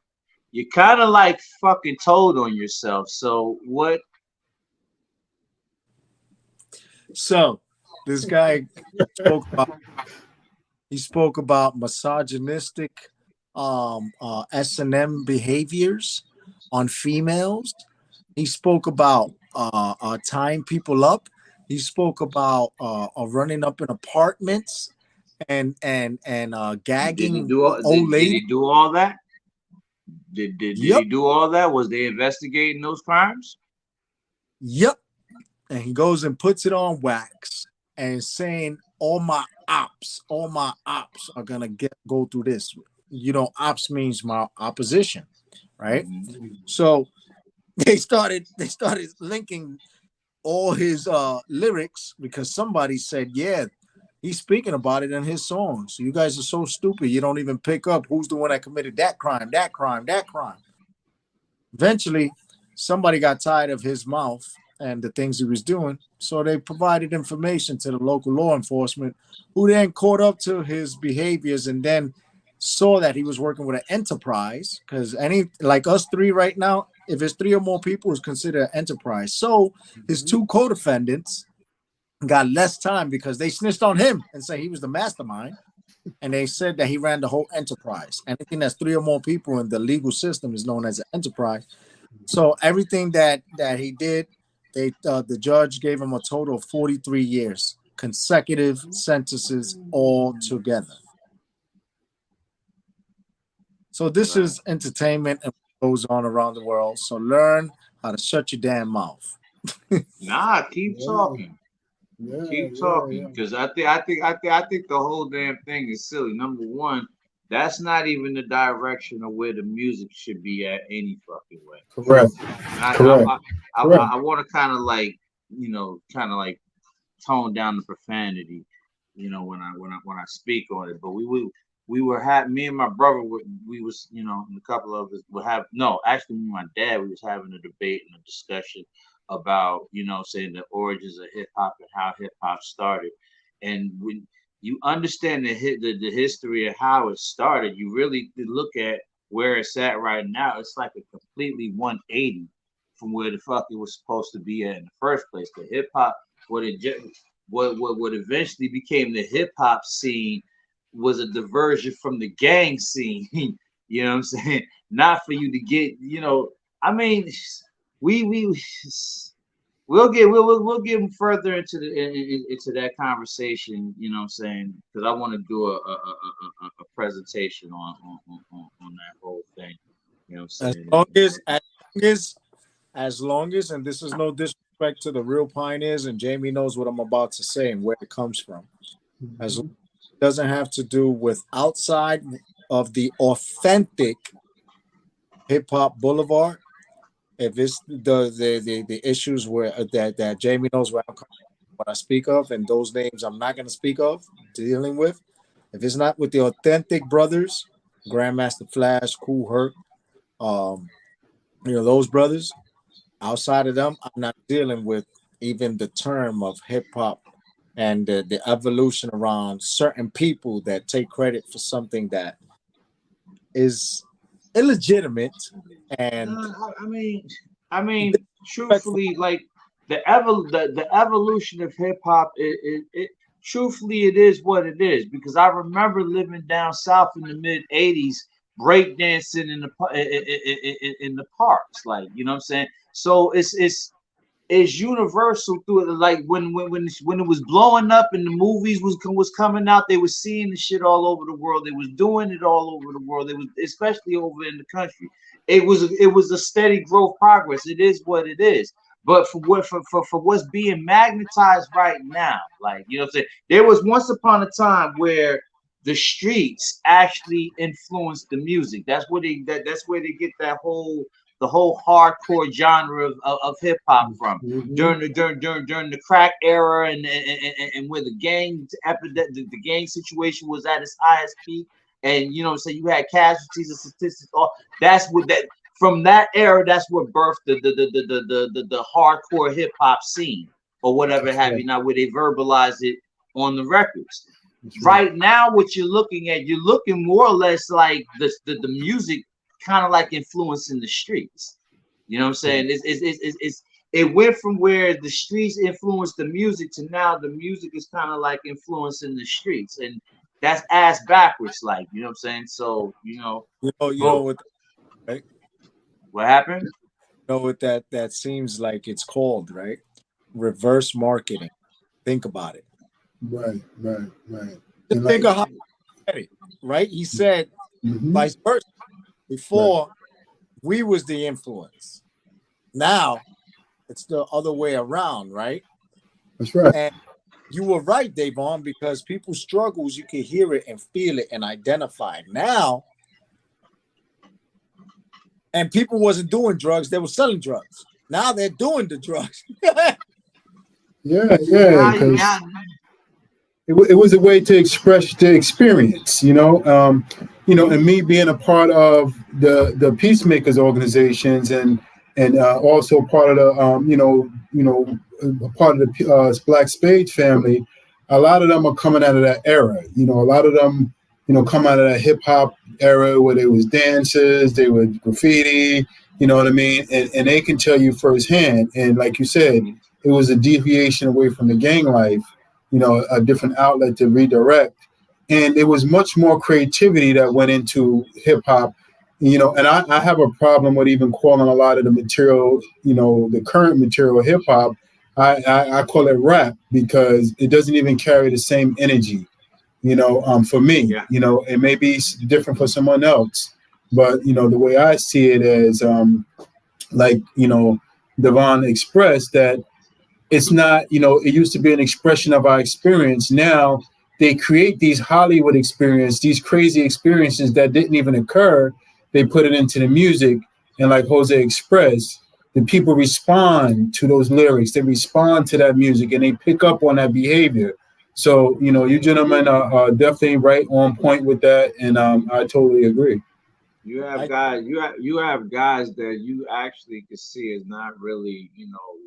you're kind of like fucking told on yourself. So what? So this guy spoke about misogynistic S&M behaviors on females. He spoke about tying people up. He spoke about running up in apartments and gagging old ladies. Did he do all that? Did he do all that? Was they investigating those crimes? Yep. And he goes and puts it on wax and saying all my ops are gonna go through this. Ops means my opposition, right? Mm-hmm. So they started linking all his lyrics because somebody said, yeah, he's speaking about it in his songs. So you guys are so stupid, you don't even pick up who's the one that committed that crime. Eventually, somebody got tired of his mouth and the things he was doing, so they provided information to the local law enforcement, who then caught up to his behaviors and then saw that he was working with an enterprise, because like us three right now, if it's 3 or more people, it's considered an enterprise. So his 2 co-defendants got less time because they snitched on him and said he was the mastermind, and they said that he ran the whole enterprise. Anything that's 3 or more people in the legal system is known as an enterprise. So everything that he did, the judge gave him a total of 43 years consecutive sentences all together. So this is entertainment and what goes on around the world. So learn how to shut your damn mouth. Nah, keep talking. Keep talking, because I think the whole damn thing is silly. Number one, that's not even the direction of where the music should be at any fucking way. Correct. I want to kind of like, tone down the profanity, when I speak on it. But we were having, me and my brother, we was, and a couple of us would have, no, actually me and my dad, we was having a debate and a discussion about, saying the origins of hip hop and how hip hop started. And when you understand the history of how it started, you really look at where it's at right now. It's like a completely 180 from where the fuck it was supposed to be at in the first place. The hip hop, what eventually became the hip hop scene, was a diversion from the gang scene. You know what I'm saying? Not for you to get, I mean, we'll get further into that conversation. You know what I'm saying? Because I want to do a presentation on that whole thing. You know what I'm saying? As long as, and this is no disrespect to the real pioneers, and Jamie knows what I'm about to say and where it comes from. As long as it doesn't have to do with outside of the authentic hip hop boulevard. If it's the issues where that Jamie knows where I'm coming from, what I speak of, and those names I'm not going to speak of, dealing with. If it's not with the authentic brothers, Grandmaster Flash, Kool Herc, those brothers, outside of them, I'm not dealing with even the term of hip hop and the evolution around certain people that take credit for something that is illegitimate. And I mean, truthfully, like the evolution of hip hop, it truthfully, it is what it is. Because I remember living down south in the mid '80s, breakdancing in the parks, like, you know what I'm saying. So it's universal through it. Like when it was blowing up and the movies was coming out, they were seeing the shit all over the world. They was doing it all over the world. It was, especially over in the country. It was a steady growth progress. It is what it is. But for what's being magnetized right now, like, you know what I'm saying, there was once upon a time where the streets actually influenced the music. That's where they get the whole hardcore genre of hip hop from. During the crack era and where the gang situation was at its highest peak, and you know what I'm saying, you had casualties and statistics. From that era, that's what birthed the hardcore hip hop scene or whatever have you. Now where they verbalize it on the records. Right now, what you're looking more or less like the music kind of like influencing the streets. You know what I'm saying? It went from where the streets influenced the music to now the music is kind of like influencing the streets, and that's ass backwards, like, you know what I'm saying? So what happened? You know what that seems like it's called, right? Reverse marketing. Think about it. Right. Just think of how, right? He said vice versa. Before, we was the influence. Now, it's the other way around, right? That's right. And you were right, Davon, because people's struggles, you can hear it and feel it and identify it. Now, and people wasn't doing drugs, they were selling drugs. Now they're doing the drugs. Yeah. It was a way to express the experience, and me being a part of the Peacemakers organizations and also part of the part of the Black Spades family. A lot of them are coming out of that era. A lot of them come out of that hip hop era where they was dancers, they were graffiti, you know what I mean, and they can tell you firsthand. And like you said, it was a deviation away from the gang life. A different outlet to redirect. And it was much more creativity that went into hip hop, and I have a problem with even calling a lot of the material, the current material hip hop, I call it rap because it doesn't even carry the same energy. For me, it may be different for someone else, but the way I see it is, like Devon expressed that it's not, it used to be an expression of our experience. Now they create these Hollywood experiences, these crazy experiences that didn't even occur. They put it into the music, and like Jose expressed, the people respond to those lyrics. They respond to that music, and they pick up on that behavior. So, you gentlemen are definitely right on point with that, and I totally agree. You have guys, you have guys that you actually can see is not really,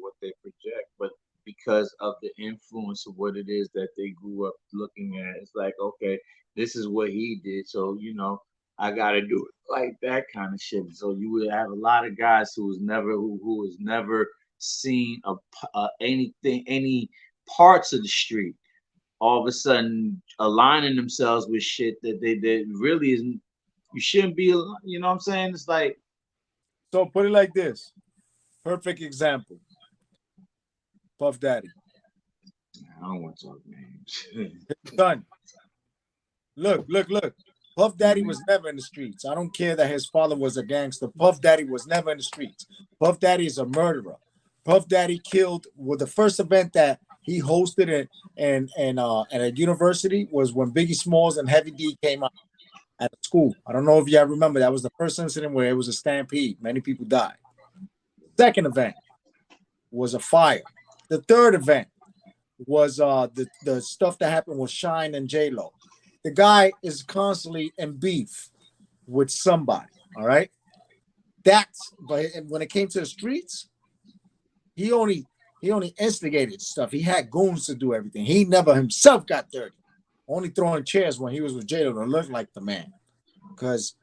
what they project, but because of the influence of what it is that they grew up looking at, it's like, okay, this is what he did, so I gotta do it like that kind of shit. So you would have a lot of guys who was never seen anything, any parts of the street, all of a sudden aligning themselves with shit that really isn't. You shouldn't be, you know what I'm saying? It's like. So put it like this. Perfect example. Puff Daddy. I don't want to talk names. Son. Look. Puff Daddy was never in the streets. I don't care that his father was a gangster. Puff Daddy was never in the streets. Puff Daddy is a murderer. Puff Daddy killed. Well, the first event that he hosted at a university was when Biggie Smalls and Heavy D came out at a school. I don't know if y'all remember. That was the first incident where it was a stampede. Many people died. Second event was a fire. The third event was the stuff that happened with Shine and J-Lo. The guy is constantly in beef with somebody. All right. But when it came to the streets, he only instigated stuff. He had goons to do everything. He never himself got dirty. Only throwing chairs when he was with J-Lo to look like the man. Because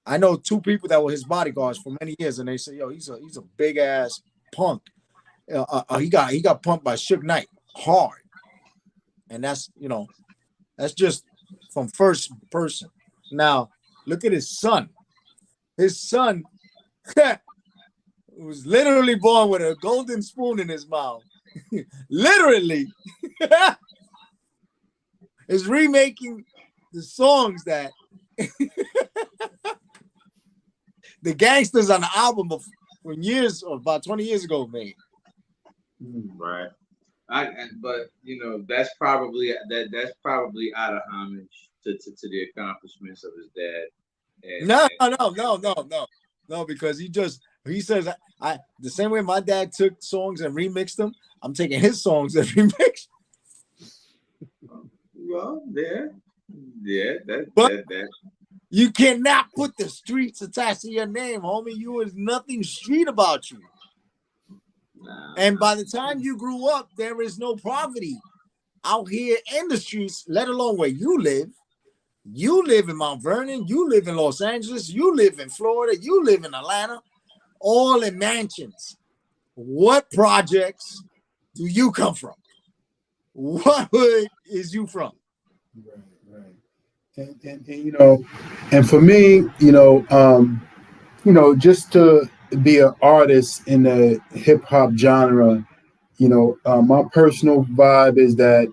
I know two people that were his bodyguards for many years, and they say, "Yo, he's a big ass punk." He got punked by Suge Knight hard, and that's just from first person. Now look at his son. His son was literally born with a golden spoon in his mouth. Literally. Is remaking the songs that the gangsters on the album from years or about 20 years ago made. Right. But that's probably out of homage to the accomplishments of his dad. No, because he says the same way my dad took songs and remixed them, I'm taking his songs and remixed. Well, yeah, that. You cannot put the streets attached to your name, homie. Is nothing street about you. Nah. And by the time you grew up, there is no poverty out here in the streets, let alone where you live. You live in Mount Vernon, you live in Los Angeles, you live in Florida, you live in Atlanta, all in mansions. What projects do you come from? What hood is you from? Right. And for me, just to be an artist in the hip hop genre, my personal vibe is that,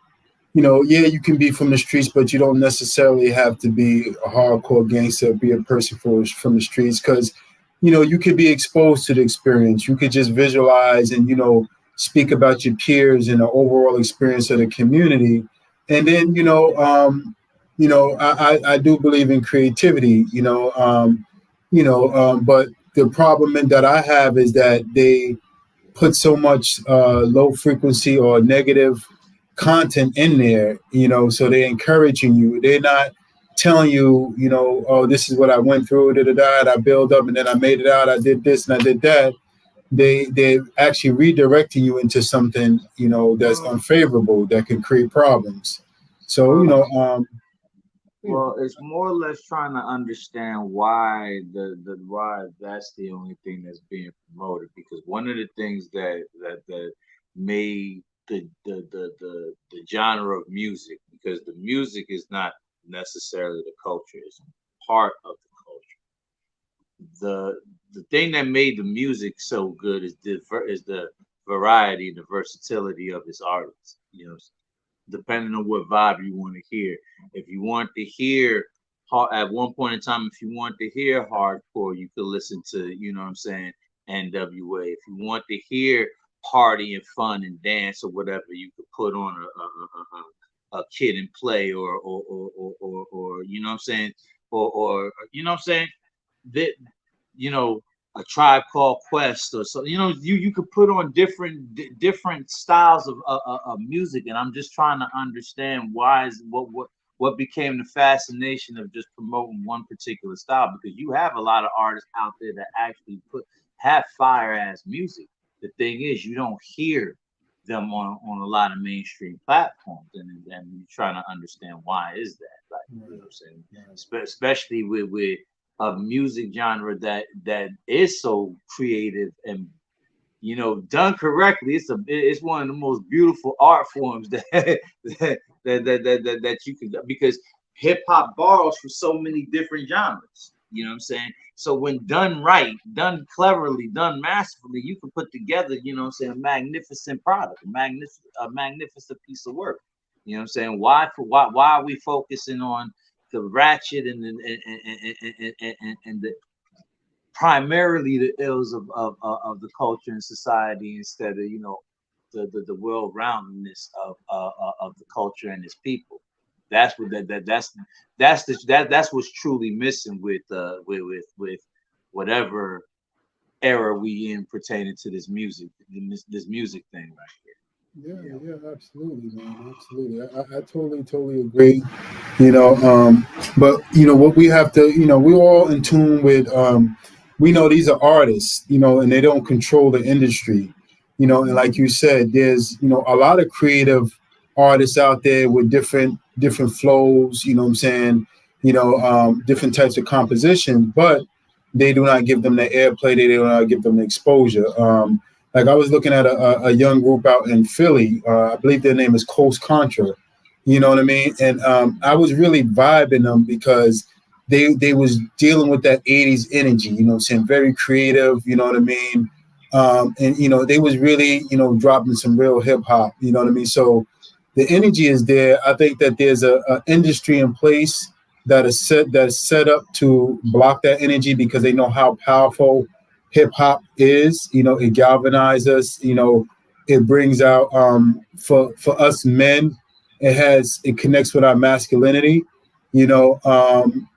you can be from the streets, but you don't necessarily have to be a hardcore gangster, be a person from the streets, because, you could be exposed to the experience. You could just visualize and, speak about your peers and the overall experience of the community. And then, I do believe in creativity, but the problem that I have is that they put so much low frequency or negative content in there, so they're encouraging you. They're not telling you, oh, this is what I went through, and I build up and then I made it out. I did this and I did that. They're actually redirecting you into something, that's unfavorable, that can create problems. So, well, it's more or less trying to understand why why that's the only thing that's being promoted, because one of the things that made the genre of music, because the music is not necessarily the culture, it's part of the culture. The thing that made the music so good is the variety, the versatility of his artists. You know, depending on what vibe you want to hear. If you want to hear at one point in time, if you want to hear hardcore, you could listen to, you know what I'm saying, NWA. If you want to hear party and fun and dance or whatever, you could put on a Kid and Play or you know what I'm saying, or you know what I'm saying, that, you know, a Tribe Called Quest or so. You know, you could put on different styles of music, and I'm just trying to understand why is what became the fascination of just promoting one particular style, because you have a lot of artists out there that actually have fire ass music. The thing is, you don't hear them on a lot of mainstream platforms, and you're trying to understand why is that, like, you know what I'm saying, especially with a music genre that is so creative and, you know, done correctly. It's one of the most beautiful art forms that you can, because hip hop borrows from so many different genres. You know what I'm saying? So when done right, done cleverly, done masterfully, you can put together, you know what I'm saying, a magnificent product, a magnificent piece of work. You know what I'm saying? Why are we focusing on the ratchet and the primarily the ills of the culture and society, instead of, you know, the world-roundedness of the culture and its people? That's what that's what's truly missing with whatever era we in pertaining to this music thing right here. Yeah, absolutely, man, absolutely. I totally agree. You know, but you know what we have to, you know, we're all in tune with. We know these are artists, you know, and they don't control the industry, you know. And like you said, there's, you know, a lot of creative artists out there with different flows. You know what I'm saying? You know, different types of composition, but they do not give them the airplay. They do not give them the exposure. Like I was looking at a young group out in Philly. I believe their name is Coast Contra. You know what I mean? And I was really vibing them because they was dealing with that 80s energy, you know what I'm saying? Very creative, you know what I mean? And, you know, they was really, you know, dropping some real hip hop, you know what I mean? So the energy is there. I think that there's a industry in place that is set up to block that energy, because they know how powerful hip hop is. You know, it galvanizes us, you know, it brings out for us men, it connects with our masculinity, you know,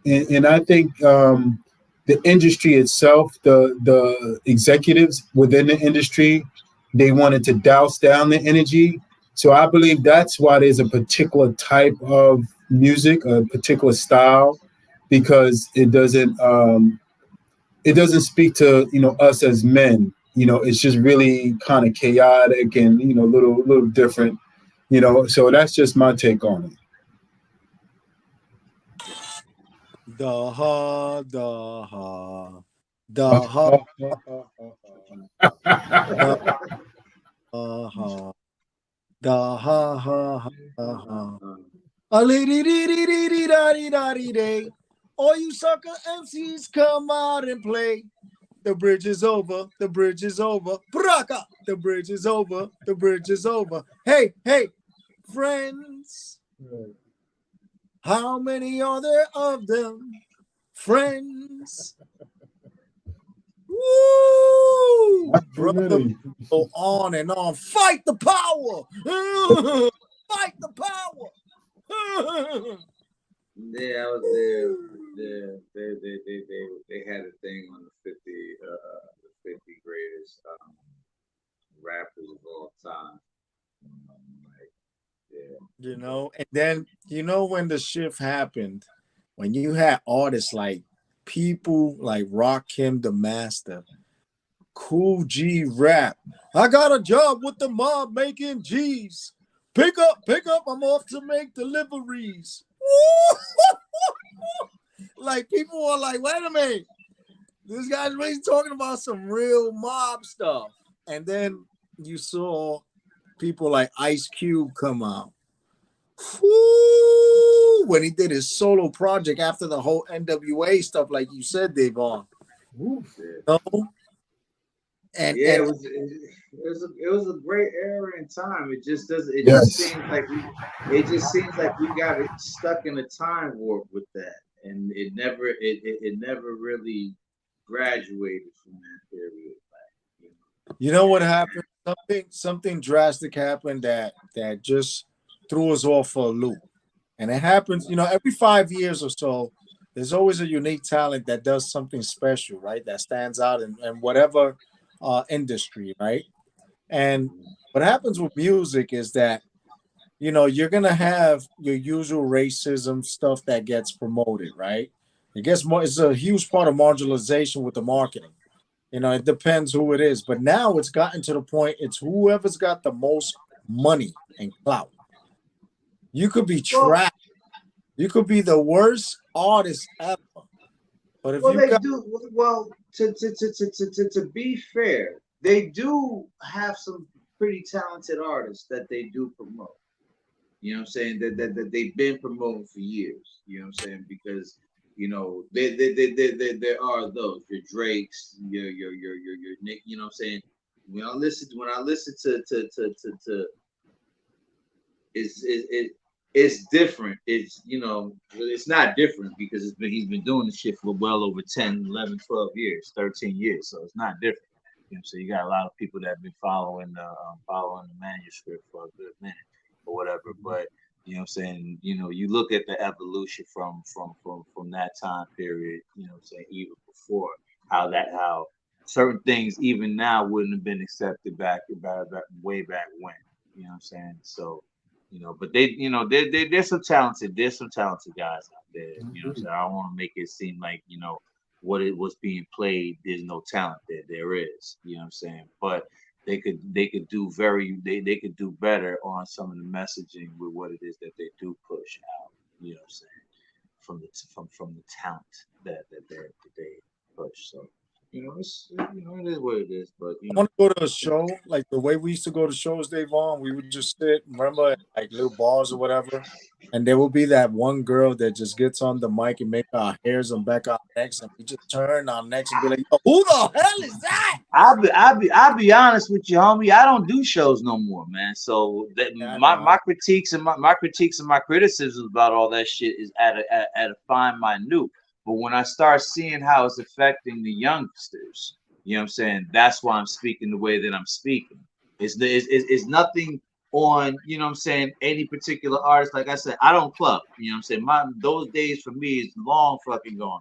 and I think the industry itself, the executives within the industry, they wanted to douse down the energy. So I believe that's why there's a particular type of music, a particular style, because it doesn't speak to, you know, us as men. You know, it's just really kind of chaotic and, you know, little different. You know, so that's just my take on it. All you sucker MCs, come out and play. The bridge is over. The bridge is over. Braka. The bridge is over. The bridge is over. Hey, friends. How many are there of them? Friends. Woo! Brother, go on and on. Fight the power. Fight the power. Yeah, I was there. They had a thing on the 50 greatest rappers of all time. You know, and then, you know, when the shift happened, when you had artists like people like Rakim the Master, Cool G Rap, I got a job with the mob making G's. Pick up, I'm off to make deliveries. Like, people are like, wait a minute, this guy's really talking about some real mob stuff. And then you saw people like Ice Cube come out. Woo! When he did his solo project after the whole NWA stuff, like you said, Davon. No? And yeah, and it was a great era in time. It just doesn't. It just Yes. seems like we got it stuck in a time warp with that, and it never really graduated from that period. you know what happened? Something drastic happened that just threw us off for a loop. And it happens, every 5 years or so, there's always a unique talent that does something special, right? That stands out in whatever industry, right? And what happens with music is that, you're going to have your usual racism stuff that gets promoted, right? It gets more, it's a huge part of marginalization with the marketing. It depends who it is. But now it's gotten to the point, it's whoever's got the most money and clout. You could be trash. You could be the worst artist ever. But if to be fair, they do have some pretty talented artists that they do promote. You know what I'm saying? That they've been promoting for years. You know what I'm saying? Because there are those, your Drakes, your Nick. You know what I'm saying? When I listen to it's different. It's not different because he's been doing the shit for well over 10, 11, 12 years, 13 years. So it's not different. So you got a lot of people that have been following the manuscript for a good minute or whatever. But you know what I'm saying, you look at the evolution from that time period, even before how certain things even now wouldn't have been accepted back way back when. You know what I'm saying? So but there's some talented guys out there. You know what I'm saying? I don't want to make it seem like, what it was being played, there's no talent there. There is, you know what I'm saying? But they could do they could do better on some of the messaging with what it is that they do push out, you know what I'm saying? From the talent that they push. So it is what it is. But I want to go to a show like the way we used to go to shows, DAVON. We would just sit, remember, like little bars or whatever, and there will be that one girl that just gets on the mic and make our hairs on back our necks, and we just turn our necks and be like, "Yo, who the hell is that?" I'll be honest with you, homie. I don't do shows no more, man. So my critiques and my criticisms about all that shit is at a fine minute. But when I start seeing how it's affecting the youngsters, you know what I'm saying? That's why I'm speaking the way that I'm speaking. It's nothing on, you know what I'm saying, any particular artist. Like I said, I don't club. You know what I'm saying? Those days for me is long fucking gone.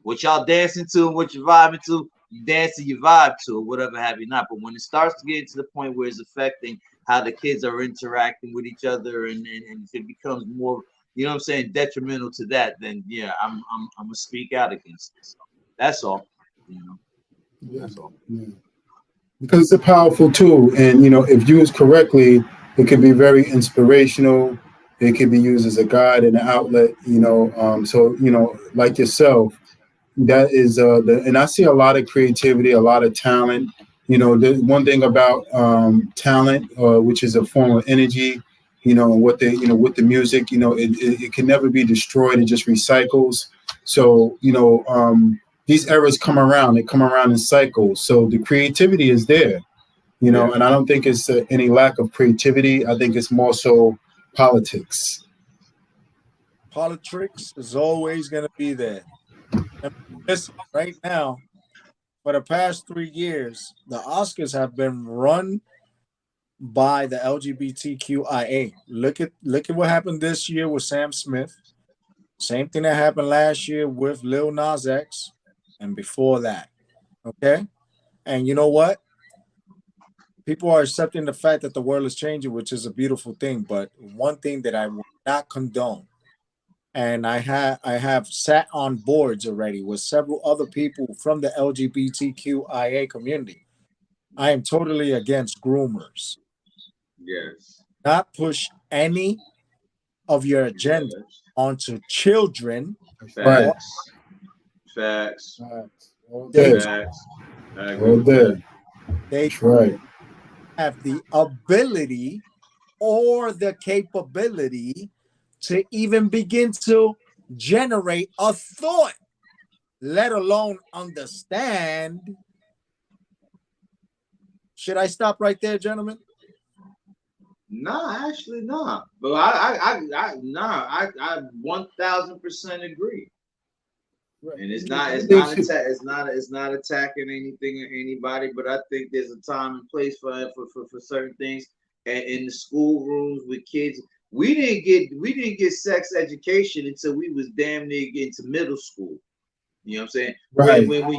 What y'all dancing to and what you're vibing to, you dance to, you vibe to, or whatever have you not. But when it starts to get to the point where it's affecting how the kids are interacting with each other and it becomes more, you know what I'm saying, detrimental to that, then yeah, I'm gonna speak out against it. So that's all. That's all. Yeah. Because it's a powerful tool, and if used correctly, it can be very inspirational. It can be used as a guide and an outlet. So like yourself, that is and I see a lot of creativity, a lot of talent. The one thing about talent, which is a form of energy. What they, with the music, it can never be destroyed. It just recycles. So, these eras come around. They come around in cycles. So the creativity is there, and I don't think it's any lack of creativity. I think it's more so politics. Politics is always going to be there. And listen, right now, for the past 3 years, the Oscars have been run by the LGBTQIA. Look at what happened this year with Sam Smith. Same thing that happened last year with Lil Nas X and before that. Okay? And you know what? People are accepting the fact that the world is changing, which is a beautiful thing. But one thing that I will not condone, and I have sat on boards already with several other people from the LGBTQIA community. I am totally against groomers. Yes. Not push any of your agenda onto children. Facts. Facts. They have the ability or the capability to even begin to generate a thought, let alone understand Should I stop right there, gentlemen? Nah, actually, nah. But I 1000% agree. Right. And it's not attacking anything or anybody. But I think there's a time and place for certain things. And in the schoolrooms with kids, we didn't get sex education until we was damn near getting to middle school. You know what I'm saying? Right. When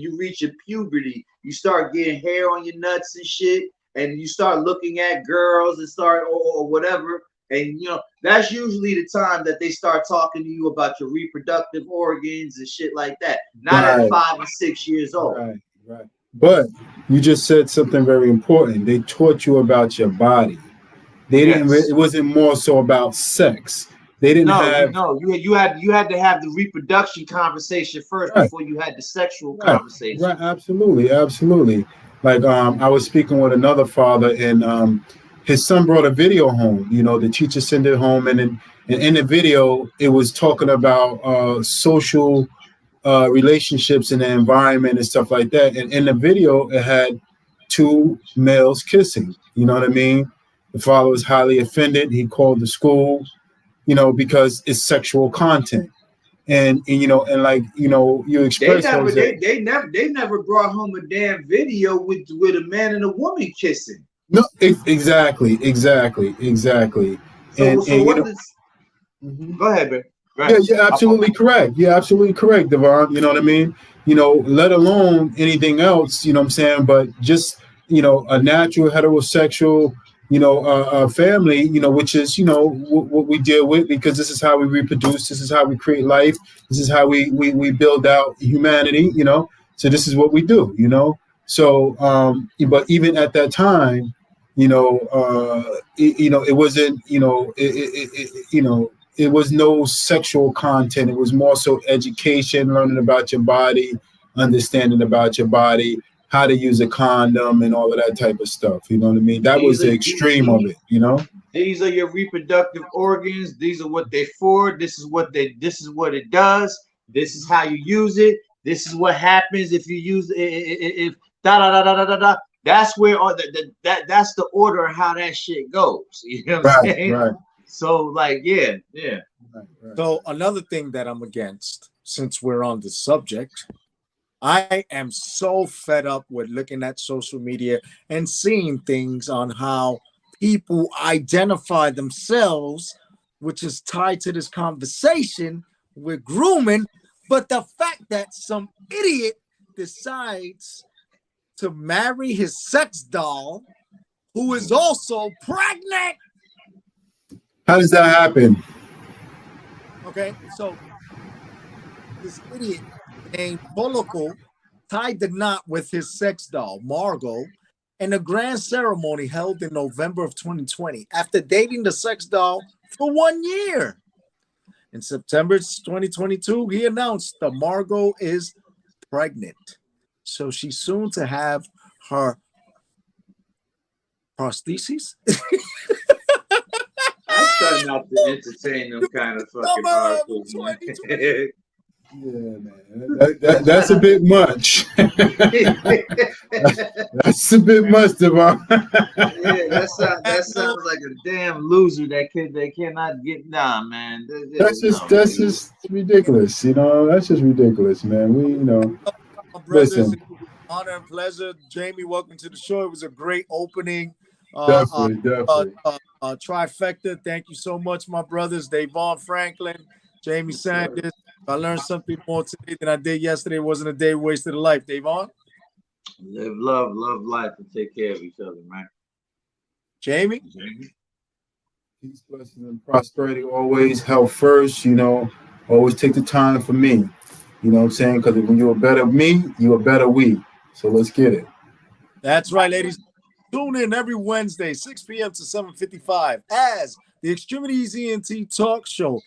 you reach your puberty, you start getting hair on your nuts and shit, and you start looking at girls and or whatever. And that's usually the time that they start talking to you about your reproductive organs and shit like that. Not at 5 and 6 years old. Right. But you just said something very important. They taught you about your body. They didn't. It wasn't more so about sex. They didn't have. No, you had to have the reproduction conversation first before you had the sexual conversation. Right. Absolutely. Like I was speaking with another father, and his son brought a video home. The teacher sent it home, and in the video, it was talking about social relationships in the environment and stuff like that. And in the video, it had 2 males kissing. You know what I mean? The father was highly offended. He called the school, because it's sexual content. And you express they never brought home a damn video with a man and a woman kissing. No, exactly. So what is? Go ahead, man. Right. Yeah, you're absolutely correct. Devon. You know what I mean? Let alone anything else. You know what I'm saying? But just a natural heterosexual family, which is, what we deal with, because this is how we reproduce. This is how we create life. This is how we build out humanity, so this is what we do, So, but even at that time, it wasn't, it was no sexual content. It was more so education, learning about your body, understanding about your body, how to use a condom and all of that type of stuff. You know what I mean? That was the extreme of it, These are your reproductive organs. These are what they're for. This is what it does. This is how you use it. This is what happens if you use if da. That's where that's the order of how that shit goes. You know what I'm saying? Right. So yeah. Right. So another thing that I'm against, since we're on the subject, I am so fed up with looking at social media and seeing things on how people identify themselves, which is tied to this conversation with grooming. But the fact that some idiot decides to marry his sex doll, who is also pregnant. How does that happen? Okay, so this idiot named Boloco tied the knot with his sex doll, Margot, in a grand ceremony held in November of 2020 after dating the sex doll for 1 year. In September 2022, he announced that Margot is pregnant. So she's soon to have her prostheses. I try not to entertain them kind of fucking articles. Yeah, man. That's a bit much. That's a bit much, Devon. that sounds like a damn loser that cannot get down, man. That's just ridiculous. That's just ridiculous, man. Listen. Honor and pleasure. Jamie, welcome to the show. It was a great opening. Definitely. Trifecta. Thank you so much, my brothers. Davon Franklin, Jamie Sanders. I learned something more today than I did yesterday. It wasn't a day wasted of life. Davon? Live love life, and take care of each other, man. Jamie? Peace, blessings, and prosperity always. Health first, always take the time for me. You know what I'm saying? Because when you're a better me, you're a better we. So let's get it. That's right, ladies. Tune in every Wednesday, 6 p.m. to 7:55 as the X-Tremitiez ENT Talk Show,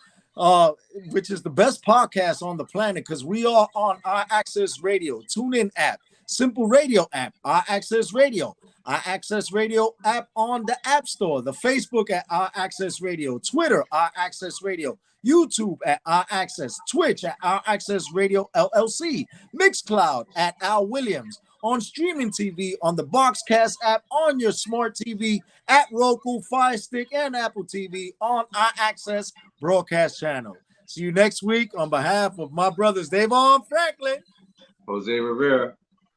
which is the best podcast on the planet because we are on our Access Radio, TuneIn app, Simple Radio app, our Access Radio, Our Access Radio app on the App Store, the Facebook at Our Access Radio, Twitter, Our Access Radio, YouTube at Our Access, Twitch at Our Access Radio LLC, Mixcloud at Al Williams, on streaming TV on the Boxcast app, on your smart TV at Roku, Fire Stick, and Apple TV on Our Access broadcast channel. See you next week. On behalf of my brothers DAVON Franklin, Jose Rivera,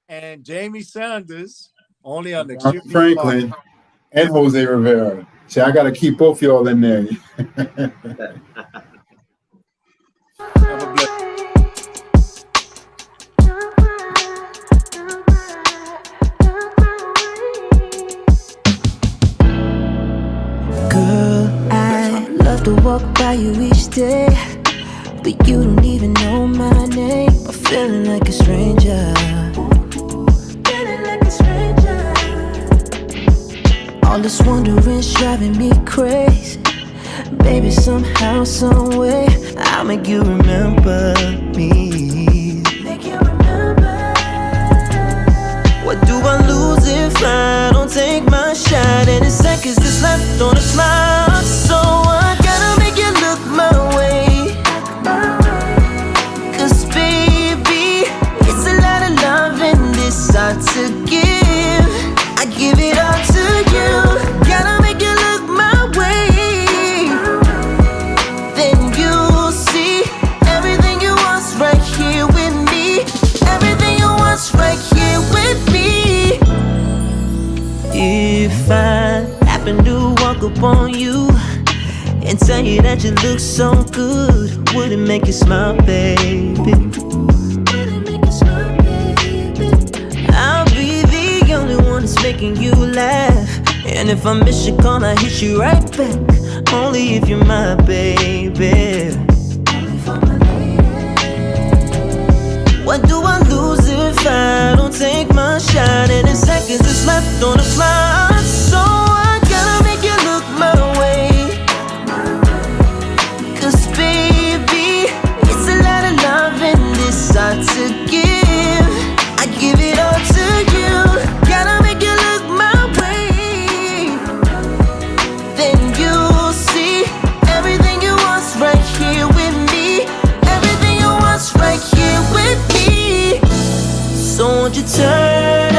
and Jamie Sanders, only on the John Franklin and Jose Rivera. See, I got to keep both y'all in there. Have a blessed to walk by you each day, but you don't even know my name. I'm feeling like a stranger. All this wondering's driving me crazy. Baby, somehow, someway, I'll make you remember me. What do I lose if I don't take my shot? And the seconds that's left on the clock, so I gotta make you look my way. Cause baby, it's a lot of love in this hard to give. I give it all to you. Gotta make you look my way. Then you'll see everything you want's right here with me. Everything you want's right here with me. If I happen to walk up on you and tell you that you look so good, would it make you smile, baby? I'll be the only one that's making you laugh. And if I miss your call, I hit you right back. Only if you're my baby. What do I lose if I don't take my shot? And in seconds that's left on the clock, so I gotta make you look my way. Cause baby, it's a lot of love in this hard to give. I give it all to you. Gotta make you look my way. Then you'll see everything you want's right here with me. Everything you want's right here with me. So won't you turn